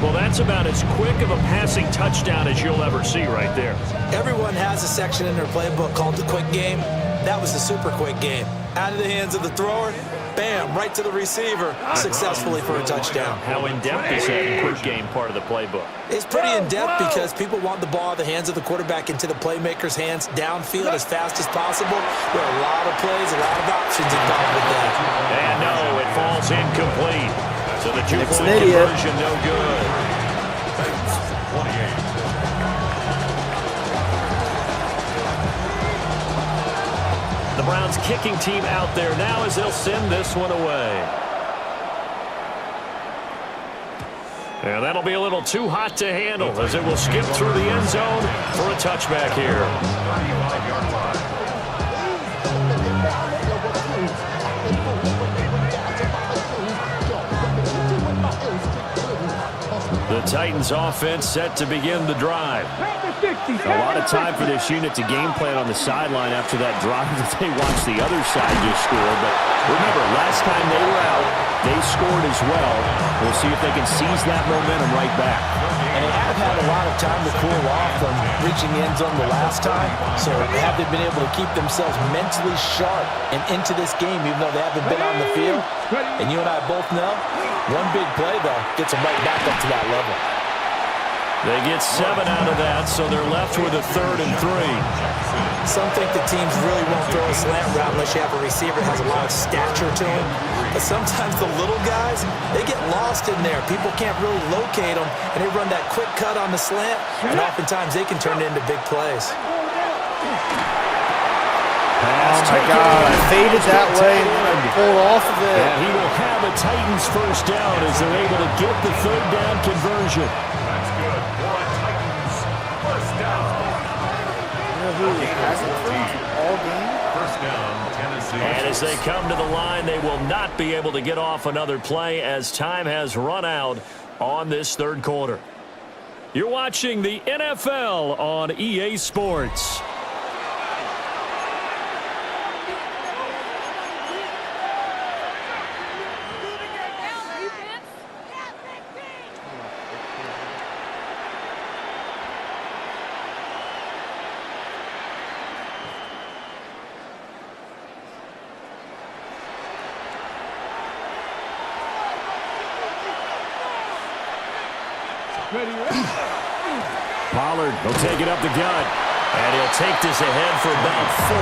Well, that's about as quick of a passing touchdown as you'll ever see right there. Everyone has a section in their playbook called the quick game. That was the super quick game. Out of the hands of the thrower, bam, right to the receiver, successfully for a touchdown. How in-depth is that quick game part of the playbook? It's pretty in-depth because people want the ball out of the hands of the quarterback into the playmaker's hands downfield as fast as possible. There are a lot of plays, a lot of options involved with that. And no, it falls incomplete. So the 2-point conversion, no good. The Browns kicking team out there now as they'll send this one away. And that'll be a little too hot to handle as it will skip through the end zone for a touchback here. The Titans offense set to begin the drive. A lot of time for this unit to game plan on the sideline after that drive that they watched the other side just score. But remember, last time they were out, they scored as well. We'll see if they can seize that momentum right back. And they have had a lot of time to cool off from reaching the end zone the last time. So have they been able to keep themselves mentally sharp and into this game even though they haven't been on the field? And you and I both know, one big play, though, gets them right back up to that level. They get 7 out of that, so they're left with a 3rd and 3. Some think the teams really won't throw a slant route unless you have a receiver that has a lot of stature to him. But sometimes the little guys, they get lost in there. People can't really locate them, and they run that quick cut on the slant, and oftentimes they can turn it into big plays. Oh, my God. I faded that way and then I pulled off of it. And he will have a Titans first down as they're able to get the 3rd down conversion. That's good for a Titans first down. You know who hasn't thrown all game? First down, Tennessee. And as they come to the line, they will not be able to get off another play as time has run out on this 3rd quarter. You're watching the NFL on EA Sports. Pollard will take it up the gut. And he'll take this ahead for about 4.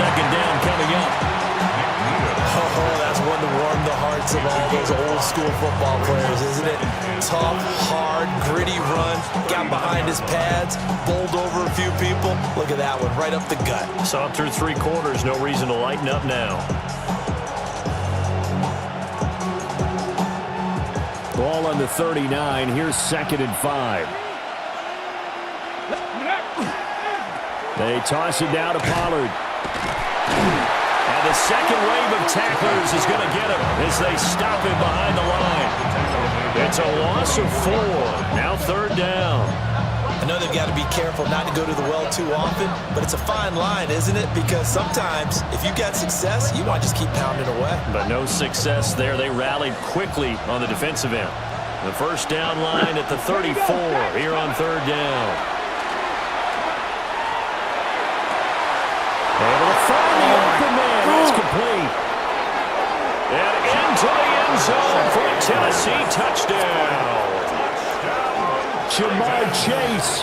2nd down coming up. Oh, that's one to warm the hearts of all those old school football players, isn't it? Tough, hard, gritty run, got behind his pads, bowled over a few people. Look at that one, right up the gut. Saw it through 3 quarters, no reason to lighten up now. Ball on the 39, here's 2nd and 5. They toss it down to Pollard. And the second wave of tacklers is going to get him as they stop him behind the line. It's a loss of 4. Now 3rd down. I know they've got to be careful not to go to the well too often, but it's a fine line, isn't it? Because sometimes if you got success, you want to just keep pounding away. But no success there. They rallied quickly on the defensive end. The first down line at the 34 here on 3rd down. Able to find the open man. That's complete. And into the end zone for a Tennessee touchdown. Jamar Chase,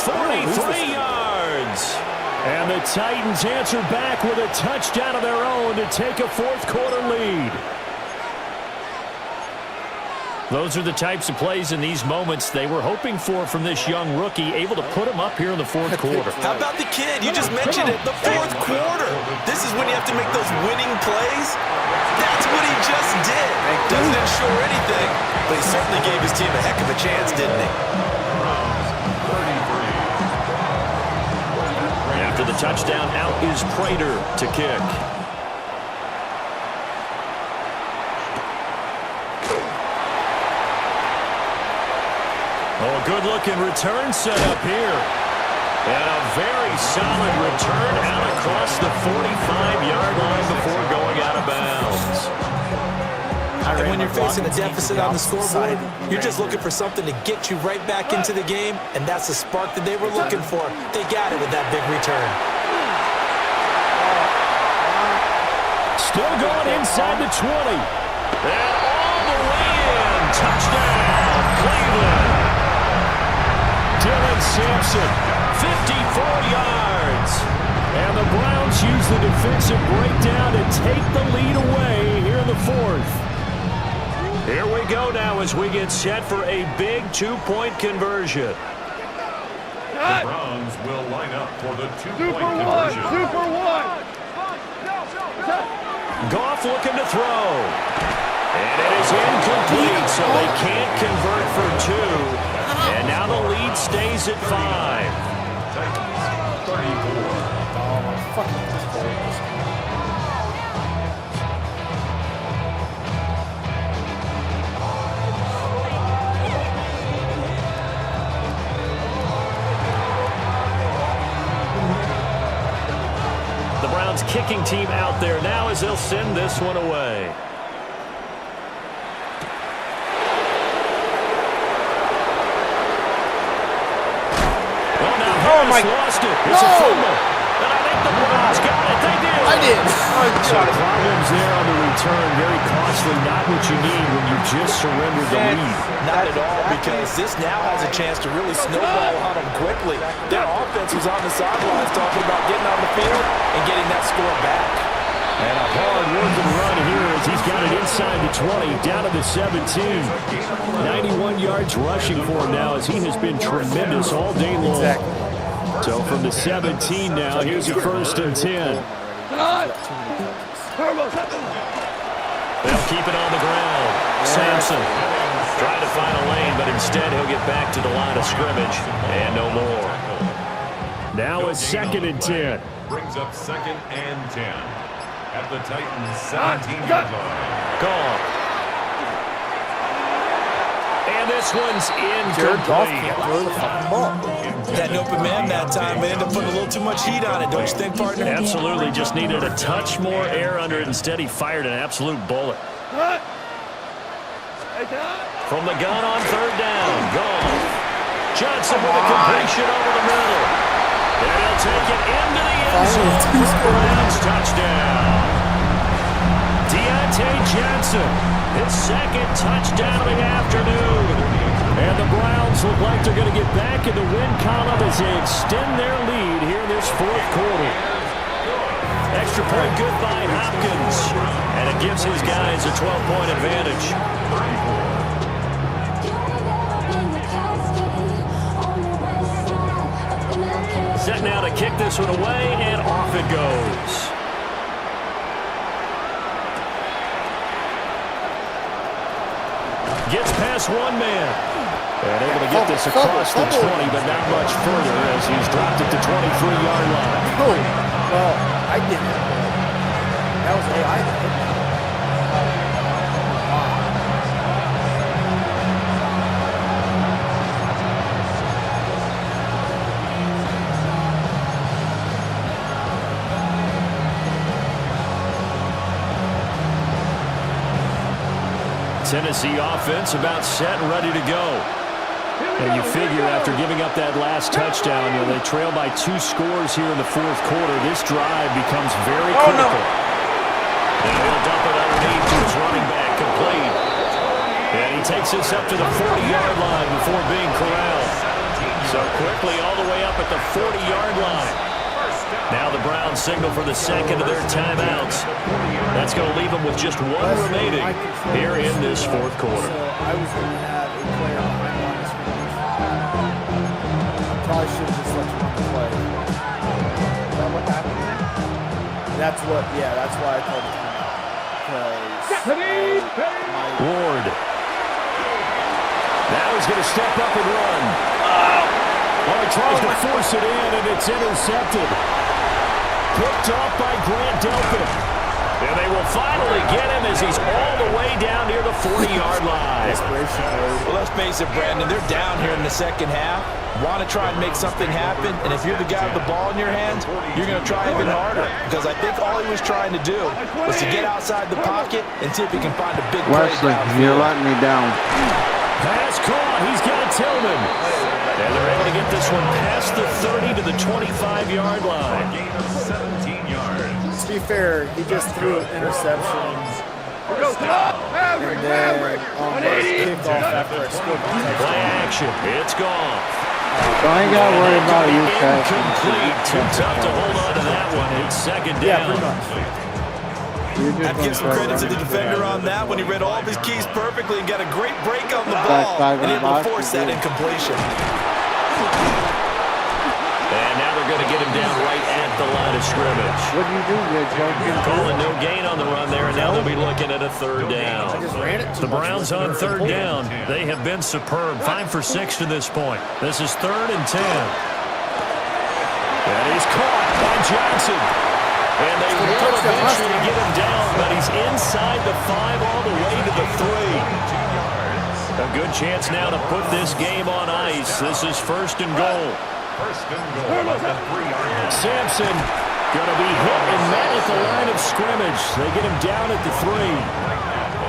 43 yards. And the Titans answer back with a touchdown of their own to take a 4th quarter lead. Those are the types of plays in these moments they were hoping for from this young rookie, able to put him up here in the 4th quarter. How about the kid? You just mentioned it, the 4th quarter. This is when you have to make those winning plays. That's what he just did. Doesn't ensure anything, but he certainly gave his team a heck of a chance, didn't he? After the touchdown, out is Prater to kick. Oh, a good-looking return set up here. And a very solid return out across the 45-yard line before going out of bounds. And when you're facing a deficit on the scoreboard, you're just looking for something to get you right back into the game, and that's the spark that they were looking for. They got it with that big return. Still going inside the 20. And all the way in. Touchdown, Cleveland. Dylan Sampson, 54 yards. And the Browns use the defensive breakdown to take the lead away here in the 4th. Here we go now as we get set for a big 2-point conversion. The Browns will line up for the 2-point conversion. 2 for 1. Goff looking to throw. And it is incomplete, so they can't convert for 2. And now the lead stays at 5. Titans, 34. The Browns kicking team out there now as they'll send this one away. Oh my! Lost it. It's a fumble. And I think the Browns got it. They did. I did. Some problems there on the return. Very costly. Not what you need when you just surrendered the lead. Not at all, because this now has a chance to really snowball on them quickly. Their offense was on the sidelines talking about getting on the field and getting that score back. And a hard-working run here as he's got it inside the 20, down to the 17. 91 yards rushing for him now as he has been tremendous all day long. Exactly. So from the 17 now, here's a 1st and 10. They'll keep it on the ground. Sampson trying to find a lane, but instead he'll get back to the line of scrimmage and no more. Now it's 2nd and 10. Brings up 2nd and 10. At the Titans' 17-yard line. Gone. And this one's incomplete. That open man that time, they ended up putting a little too much heat on it, don't you think, partner? Absolutely. Just needed a touch more air under it. Instead, he fired an absolute bullet. From the gun on 3rd down. Gone. Johnson with a completion over the middle. And he'll take it into the end zone for a Browns touchdown. Deontay Johnson, his 2nd touchdown of the afternoon. And the Browns look like they're going to get back in the win column as they extend their lead here in this 4th quarter. Extra point good by Hopkins. And it gives his guys a 12-point advantage. Set now to kick this one away, and off it goes. Gets past one man. And able to get this across the 20, but not much further as he's dropped it to 23-yard line. Oh, well, I didn't. That was AI. Tennessee offense about set and ready to go. And you figure after giving up that last touchdown, they trail by 2 scores here in the fourth quarter. This drive becomes very critical. And he'll dump it underneath to his running back, complete. And he takes this up to the 40-yard line before being corralled. So quickly all the way up at the 40-yard line. Now the Browns signal for the second of their timeouts. That's going to leave them with just 1 remaining here in this fourth quarter. So I was going to have a player behind on this finish. Probably should have just let you run the play. Is that what happened there? That's why I called the timeout. Because Ward. Now he's going to step up and run. Well, he tries to force it in, and it's intercepted. Picked off by Grant Delpit. And they will finally get him as he's all the way down near the 40-yard line. Well, let's face it, Brandon. They're down here in the second half. Want to try and make something happen, and if you're the guy with the ball in your hands, you're going to try even harder. Because I think all he was trying to do was to get outside the pocket and see if he can find a big play. Wesley, you're letting me down. Pass caught. He's got Tillman. And they're able to get this one past the 30 to the 25-yard line. Gain of 17 yards. to be fair, he just threw an interception. And then on the kickoff after I scored the touchdown. Play action. It's gone. So I ain't got to worry about you, Pat. Incomplete. Too tough to hold on to that one. It's second down. Yeah, pretty much. I'd give some credit to the defender on that when he read all of his keys perfectly and got a great break on the ball and able to force that incompletion. And now they're going to get him down right at the line of scrimmage. What do you do, Joe? Calling no gain on the run there, and now they'll be looking at a third down. The Browns on third down. They have been superb. 5 for 6 to this point. This is 3rd and 10. And he's caught by Johnson. And they will eventually get him down, but he's inside the 5 all the way to the 3. A good chance now to put this game on ice. This is 1st and goal. First and goal at the 3-yard line. Sampson going to be hit and met at the line of scrimmage. They get him down at the 3.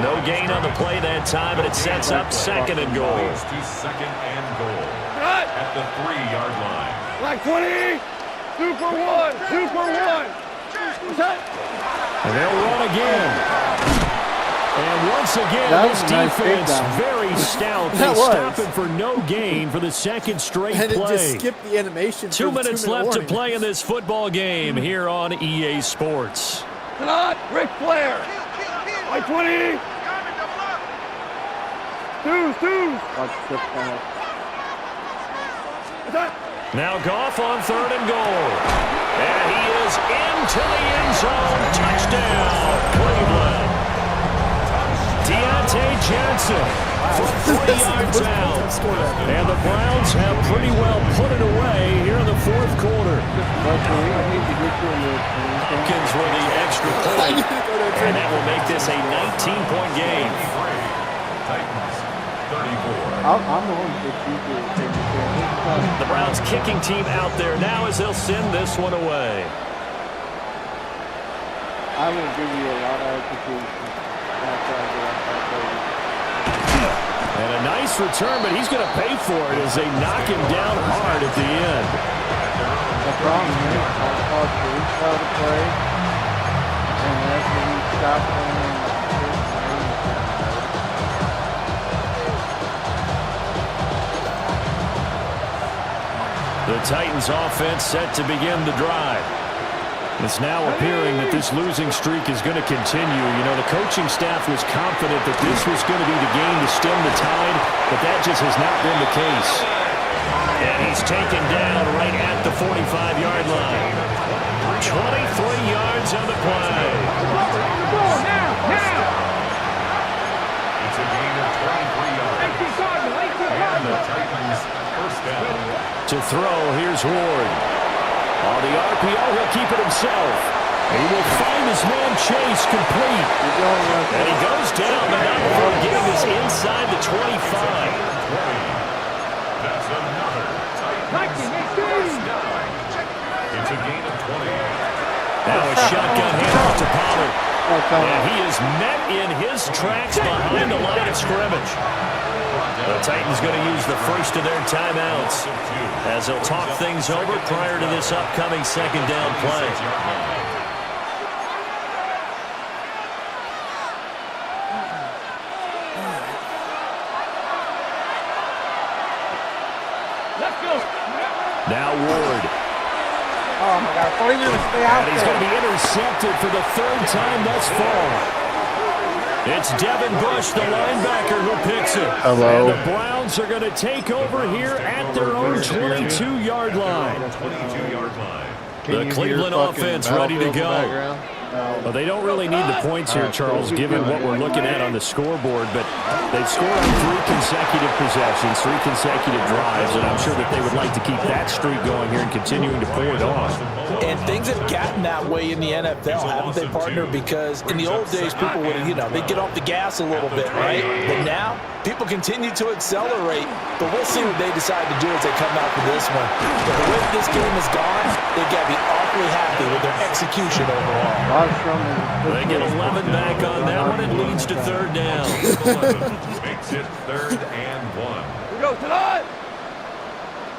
No gain on the play that time, and it sets up 2nd and goal. To 2nd and goal at the 3-yard line. Like 20, 2 for 1, 2 for 1. And they'll run again. And once again, this defense very stout. They stop him for no gain for the 2nd straight play. And it just skipped the animation. 2 minutes left to play in this football game here on EA Sports. Tonight, Ric Flair. Like 20. Two. Watch the pass. Now Goff on 3rd and goal. And he is into the end zone. Touchdown, Cleveland. Deontay Johnson for 40 yards out. And the Browns have pretty well put it away here in the 4th quarter. Hopkins with the extra point. And that will make this a 19-point game. Titans 34. I'm on The Browns kicking team out there now as they'll send this one away. I will give you a lot of execution. And a nice return, but he's going to pay for it as they knock him down hard at the end. The problem is, I'll call for each side of play, and that's when you stop playing. The Titans offense set to begin the drive. It's now appearing that this losing streak is going to continue. You know, the coaching staff was confident that this was going to be the game to stem the tide, but that just has not been the case. And he's taken down right at the 45-yard line. 23 yards on the play. It's a gain of 23 yards. And the Titans first down. To throw, here's Ward. On the RPO, he'll keep it himself. He will find his man Chase complete. And he goes down. The number for a game is inside the 25. That's another Titans first down. It's a gain of 20. Now a shotgun handoff to Pollard. And he is met in his tracks behind the line of scrimmage. The Titans going to use the first of their timeouts as they'll talk things over prior to this upcoming second down play. Let's go. Now Ward. Oh my God! I thought he was going to stay out And he's there. going to be intercepted for the third time thus far. It's Devin Bush, the linebacker, who picks it. Hello. And the Browns are going to take over here at their own 22-yard line. 22-yard line. The Cleveland offense ready to go. Well, they don't really need the points here, Charles, given what we're looking at on the scoreboard, but they've scored on 3 consecutive possessions, 3 consecutive drives, and I'm sure that they would like to keep that streak going here and continuing to pull it off. And things have gotten that way in the NFL, haven't they, partner? Because in the old days, people would, they'd get off the gas a little bit, right? But now, people continue to accelerate. But we'll see what they decide to do as they come out for this one. But the way this game has gone, they've got to be awfully happy with their execution overall. They get 11 back on that one. It leads to third down. Makes it 3rd and 1. We go tonight.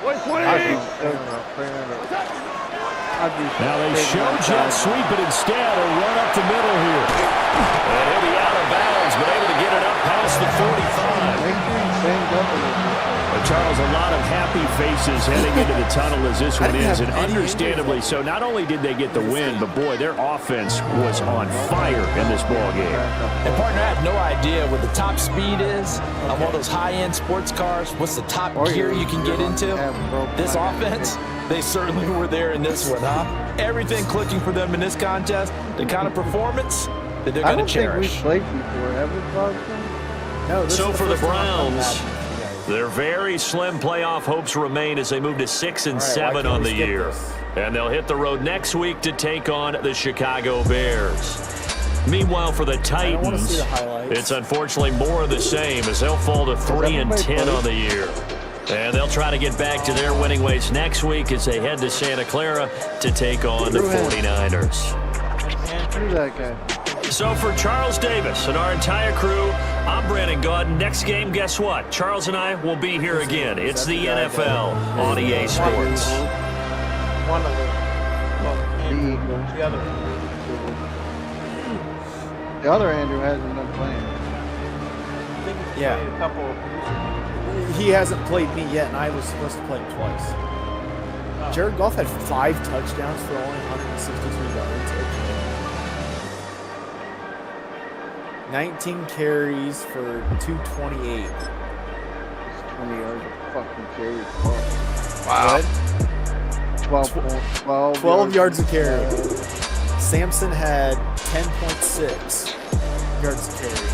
120. Now they show jet sweep, but instead a run up the middle here. And he'll be out of bounds, but able to get it up past the 45. Charles, a lot of happy faces heading into the tunnel as this one is, and understandably so. Not only did they get the win, but boy, their offense was on fire in this ball game. And partner, I have no idea what the top speed is on one of those high-end sports cars. What's the top gear you can get into? This offense, they certainly were there in this one, huh? Everything clicking for them in this contest, the kind of performance that they're going to cherish. I don't think we played before, have we, Klosterman? No, this So is for the first time I've done Browns, that. their very slim playoff hopes remain as they move to 6 and 7 on the year. And they'll hit the road next week to take on the Chicago Bears. Meanwhile, for the Titans, it's unfortunately more of the same as they'll fall to 3 and 10 on the year. And they'll try to get back to their winning ways next week as they head to Santa Clara to take on the 49ers. That guy. So for Charles Davis and our entire crew, I'm Brandon Gaudin. Next game, guess what? Charles and I will be here again. It's the NFL on EA Sports. One of them. Well, Andrew, the other. The other Andrew hasn't been playing. I think he's Yeah. played a couple of He hasn't played me yet, and I was supposed to play him twice. Jared Goff had 5 touchdowns for only 163 yards. 19 carries for 228. It's 20 yards of fucking carry. Wow. 12 yards of carry. Samson had 10.6 yards of carry.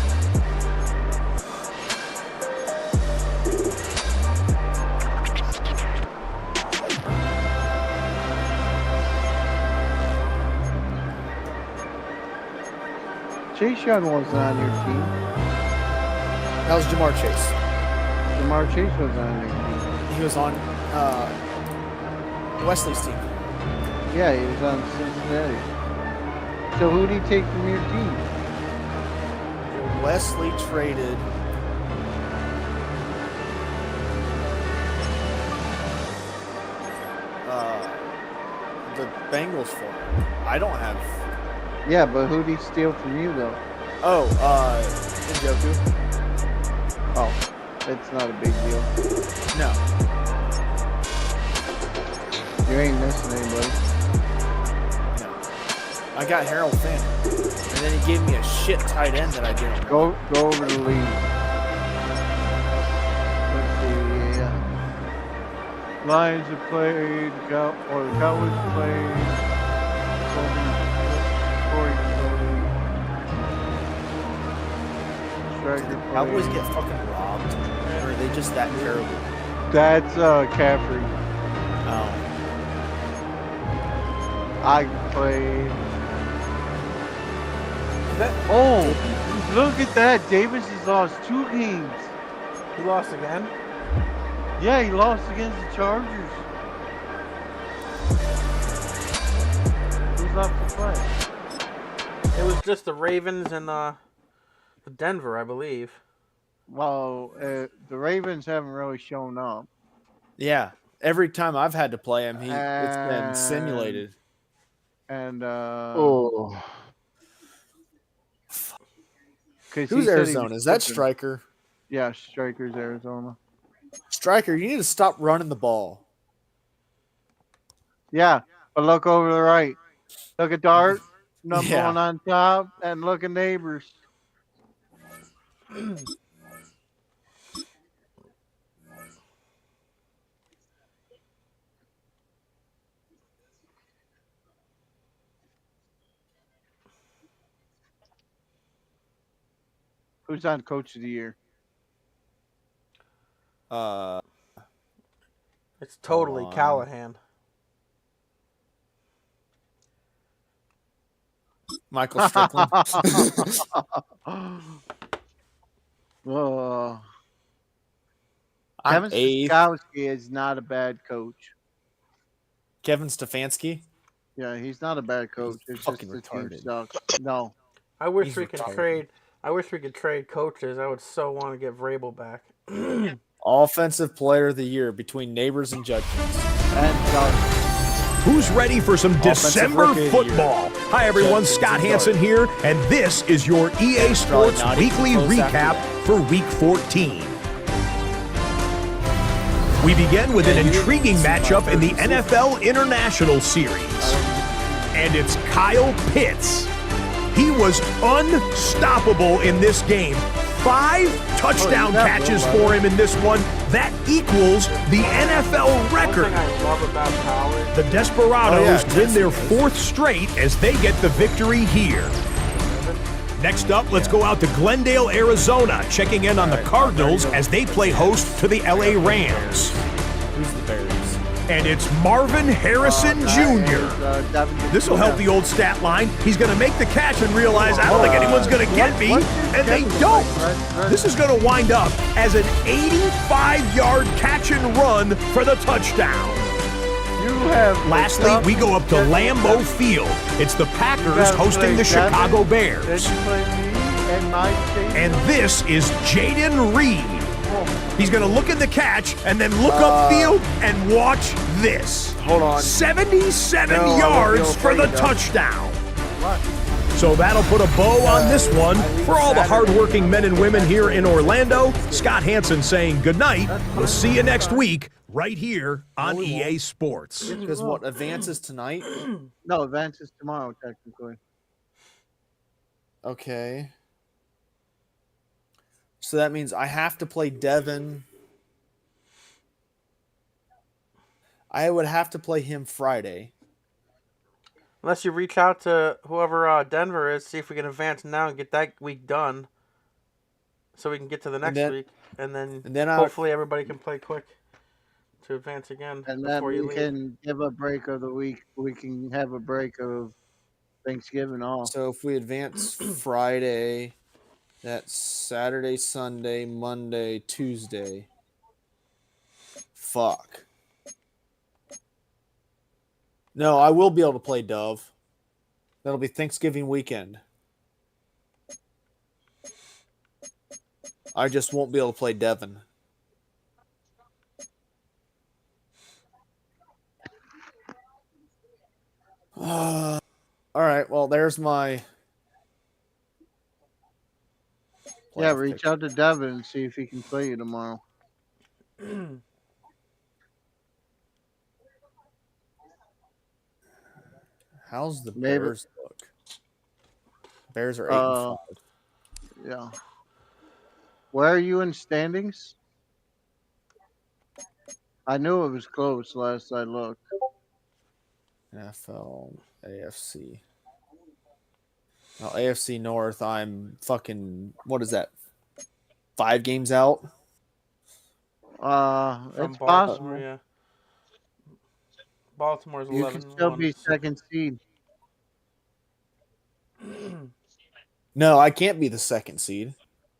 Chase Young wasn't on your team. That was Jamar Chase. Jamar Chase was on your team. He was on Wesley's team. Yeah, he was on Cincinnati. So who did he take from your team? Wesley traded the Bengals for him. I don't have. Yeah, but who did he steal from you though? Oh, Njoku. Oh, it's not a big deal. No. You ain't missing anybody. No. I got Harold Finn. And then he gave me a shit tight end that I didn't want. Go over the league. Let's see. Lions have played, the Cowboys played. Cowboys get fucking robbed. Or are they just that terrible? That's Caffrey. Oh. I played. Oh, look at that. Davis has lost 2 games. He lost again? Yeah, he lost against the Chargers. Who's left to play? It was just the Ravens and Denver, I believe. Well, the Ravens haven't really shown up. Yeah. Every time I've had to play him, it's been simulated. And who's Arizona? Is that Stryker? Yeah, Stryker's Arizona. Stryker, you need to stop running the ball. Yeah, but look over the right. Look at Dart, number 1 on top, and look at Neighbors. Who's on Coach of the Year? It's totally Callahan. Michael Strickland. Kevin Stefanski is not a bad coach. Kevin Stefanski? Yeah, he's not a bad coach. It's fucking just the retarded. team sucks. No. I wish we could trade coaches. I would so want to get Vrabel back. Offensive Player of the Year between Neighbors and Judkins. Who's ready for some December football? Hi, everyone. Scott Hansen here, and this is your EA Sports Weekly Recap for Week 14. We begin with an intriguing matchup in the NFL International Series. And it's Kyle Pitts. He was unstoppable in this game. 5 touchdown catches for him in this one. That equals the NFL record. The Desperados win their 4th straight as they get the victory here. Next up, let's go out to Glendale, Arizona, checking in on the Cardinals as they play host to the LA Rams. Who's the Bears? And it's Marvin Harrison Jr. This will help the old stat line. He's going to make the catch and realize, I don't think anyone's going to get me, and they don't. This is going to wind up as an 85-yard catch and run for the touchdown. Lastly, we go up to Lambeau Field. It's the Packers hosting the Chicago Bears. And this is Jaden Reed. He's going to look at the catch and then look upfield and watch this. Hold on. 77 yards for the touchdown. So that'll put a bow on this one. For all the hardworking men and women here in Orlando, Scott Hansen saying good night. We'll see you next week right here on EA Sports. Because what, advances tonight? No, advances tomorrow, technically. Okay. So that means I have to play Devin. I would have to play him Friday. Unless you reach out to whoever Denver is, see if we can advance now and get that week done. So we can get to the next week. And then hopefully everybody can play quick to advance again. And then we can give a break of the week. We can have a break of Thanksgiving off. So if we advance Friday, that's Saturday, Sunday, Monday, Tuesday. Fuck. No, I will be able to play Dove. That'll be Thanksgiving weekend. I just won't be able to play Devin. All right, well, there's my... Yeah, reach out to Devin and see if he can play you tomorrow. How's the Bears look? Bears are 8-5. Yeah. Where are you in standings? I knew it was close last I looked. NFL, AFC. Well, AFC North, I'm fucking, what is that? 5 games out? From It's Baltimore, possible. yeah. Baltimore's You 11 can still one. be second seed. No, I can't be the second seed.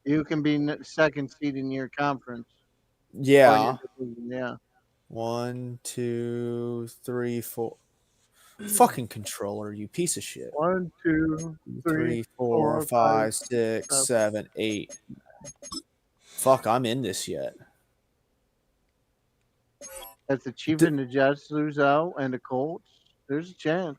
You can be second seed in your conference. Yeah. Or your division, yeah. 1, 2, 3, 4. Fucking controller, you piece of shit. 1, 2, 3, 3, 4, 4, 5, 5, 6, 7. 7, 8. Fuck, I'm in this yet. If the Chiefs and the Jets lose out and the Colts, there's a chance.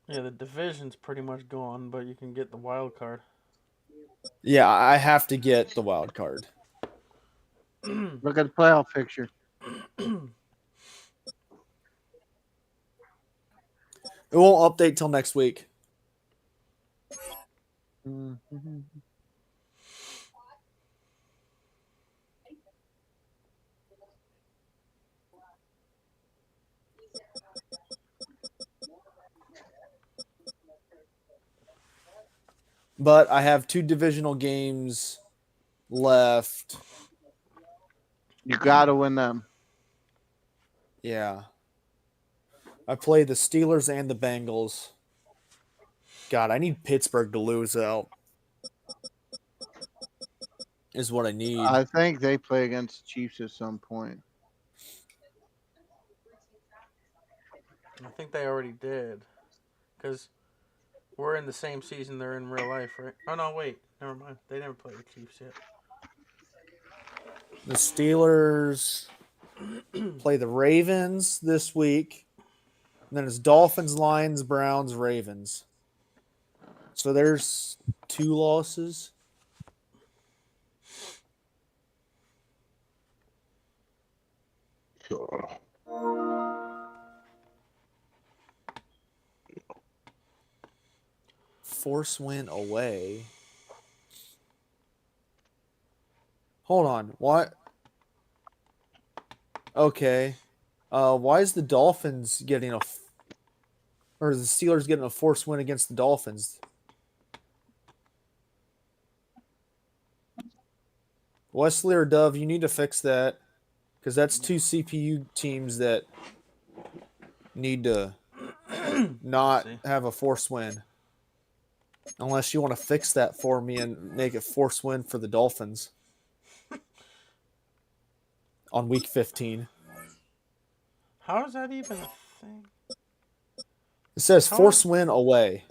Yeah, the division's pretty much gone, but you can get the wild card. Yeah, I have to get the wild card. Look at the playoff picture. It won't update till next week. Mm-hmm. But I have 2 divisional games left. You got to win them. Yeah. I play the Steelers and the Bengals. God, I need Pittsburgh to lose out. Is what I need. I think they play against the Chiefs at some point. I think they already did. Because we're in the same season they're in real life, right? Oh, no, wait. Never mind. They never played the Chiefs yet. The Steelers play the Ravens this week. And then it's Dolphins, Lions, Browns, Ravens. So there's 2 losses. Force win away. Hold on. What? Okay. Why is the Dolphins getting or the Steelers getting a force win against the Dolphins? Wesley or Dove, you need to fix that. Because that's 2 CPU teams that need to not have a force win. Unless you want to fix that for me and make it force win for the Dolphins. On week 15. How is that even a thing? It says force win away.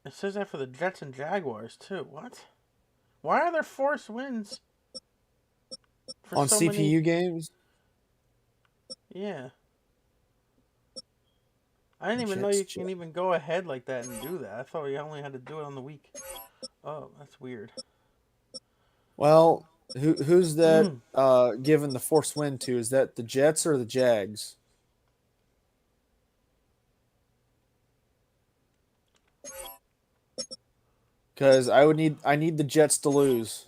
It says that for the Jets and Jaguars, too. What? Why are there force wins? On so CPU games? Yeah. I didn't even know you can even go ahead like that and do that. I thought you only had to do it on the week. Oh, that's weird. Well, who's that given the force win to? Is that the Jets or the Jags? Because I need the Jets to lose.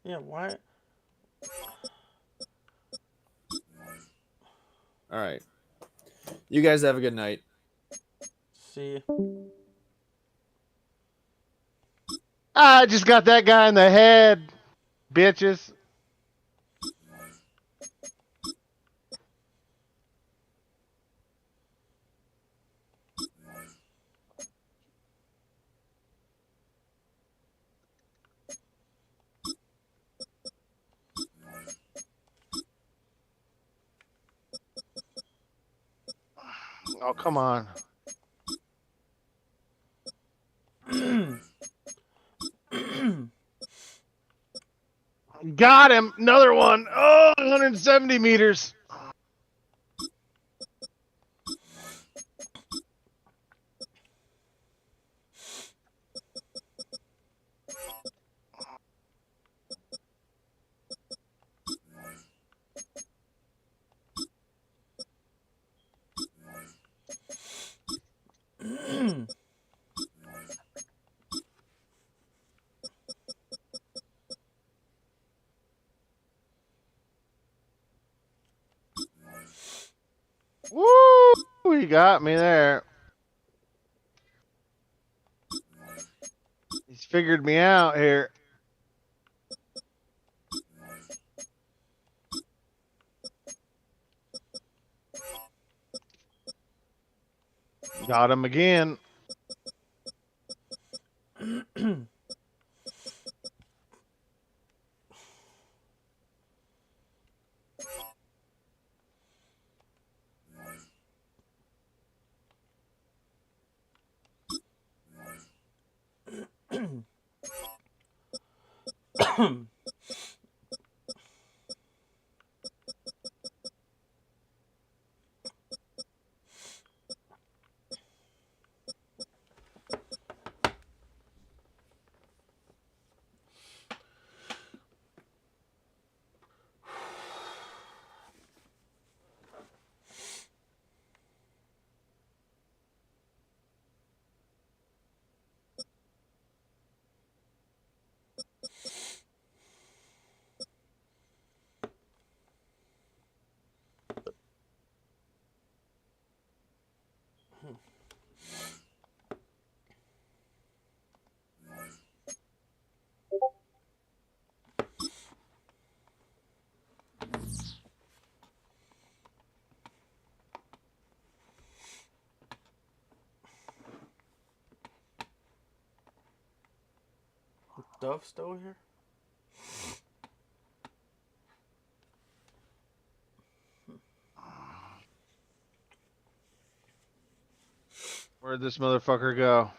Yeah, why? All right. You guys have a good night. See you. I just got that guy in the head, bitches. Oh, come on. Got him. Another one. Oh, 170 meters. Woo! He got me there. He's figured me out here. Got him again. Dove still here? Where'd this motherfucker go?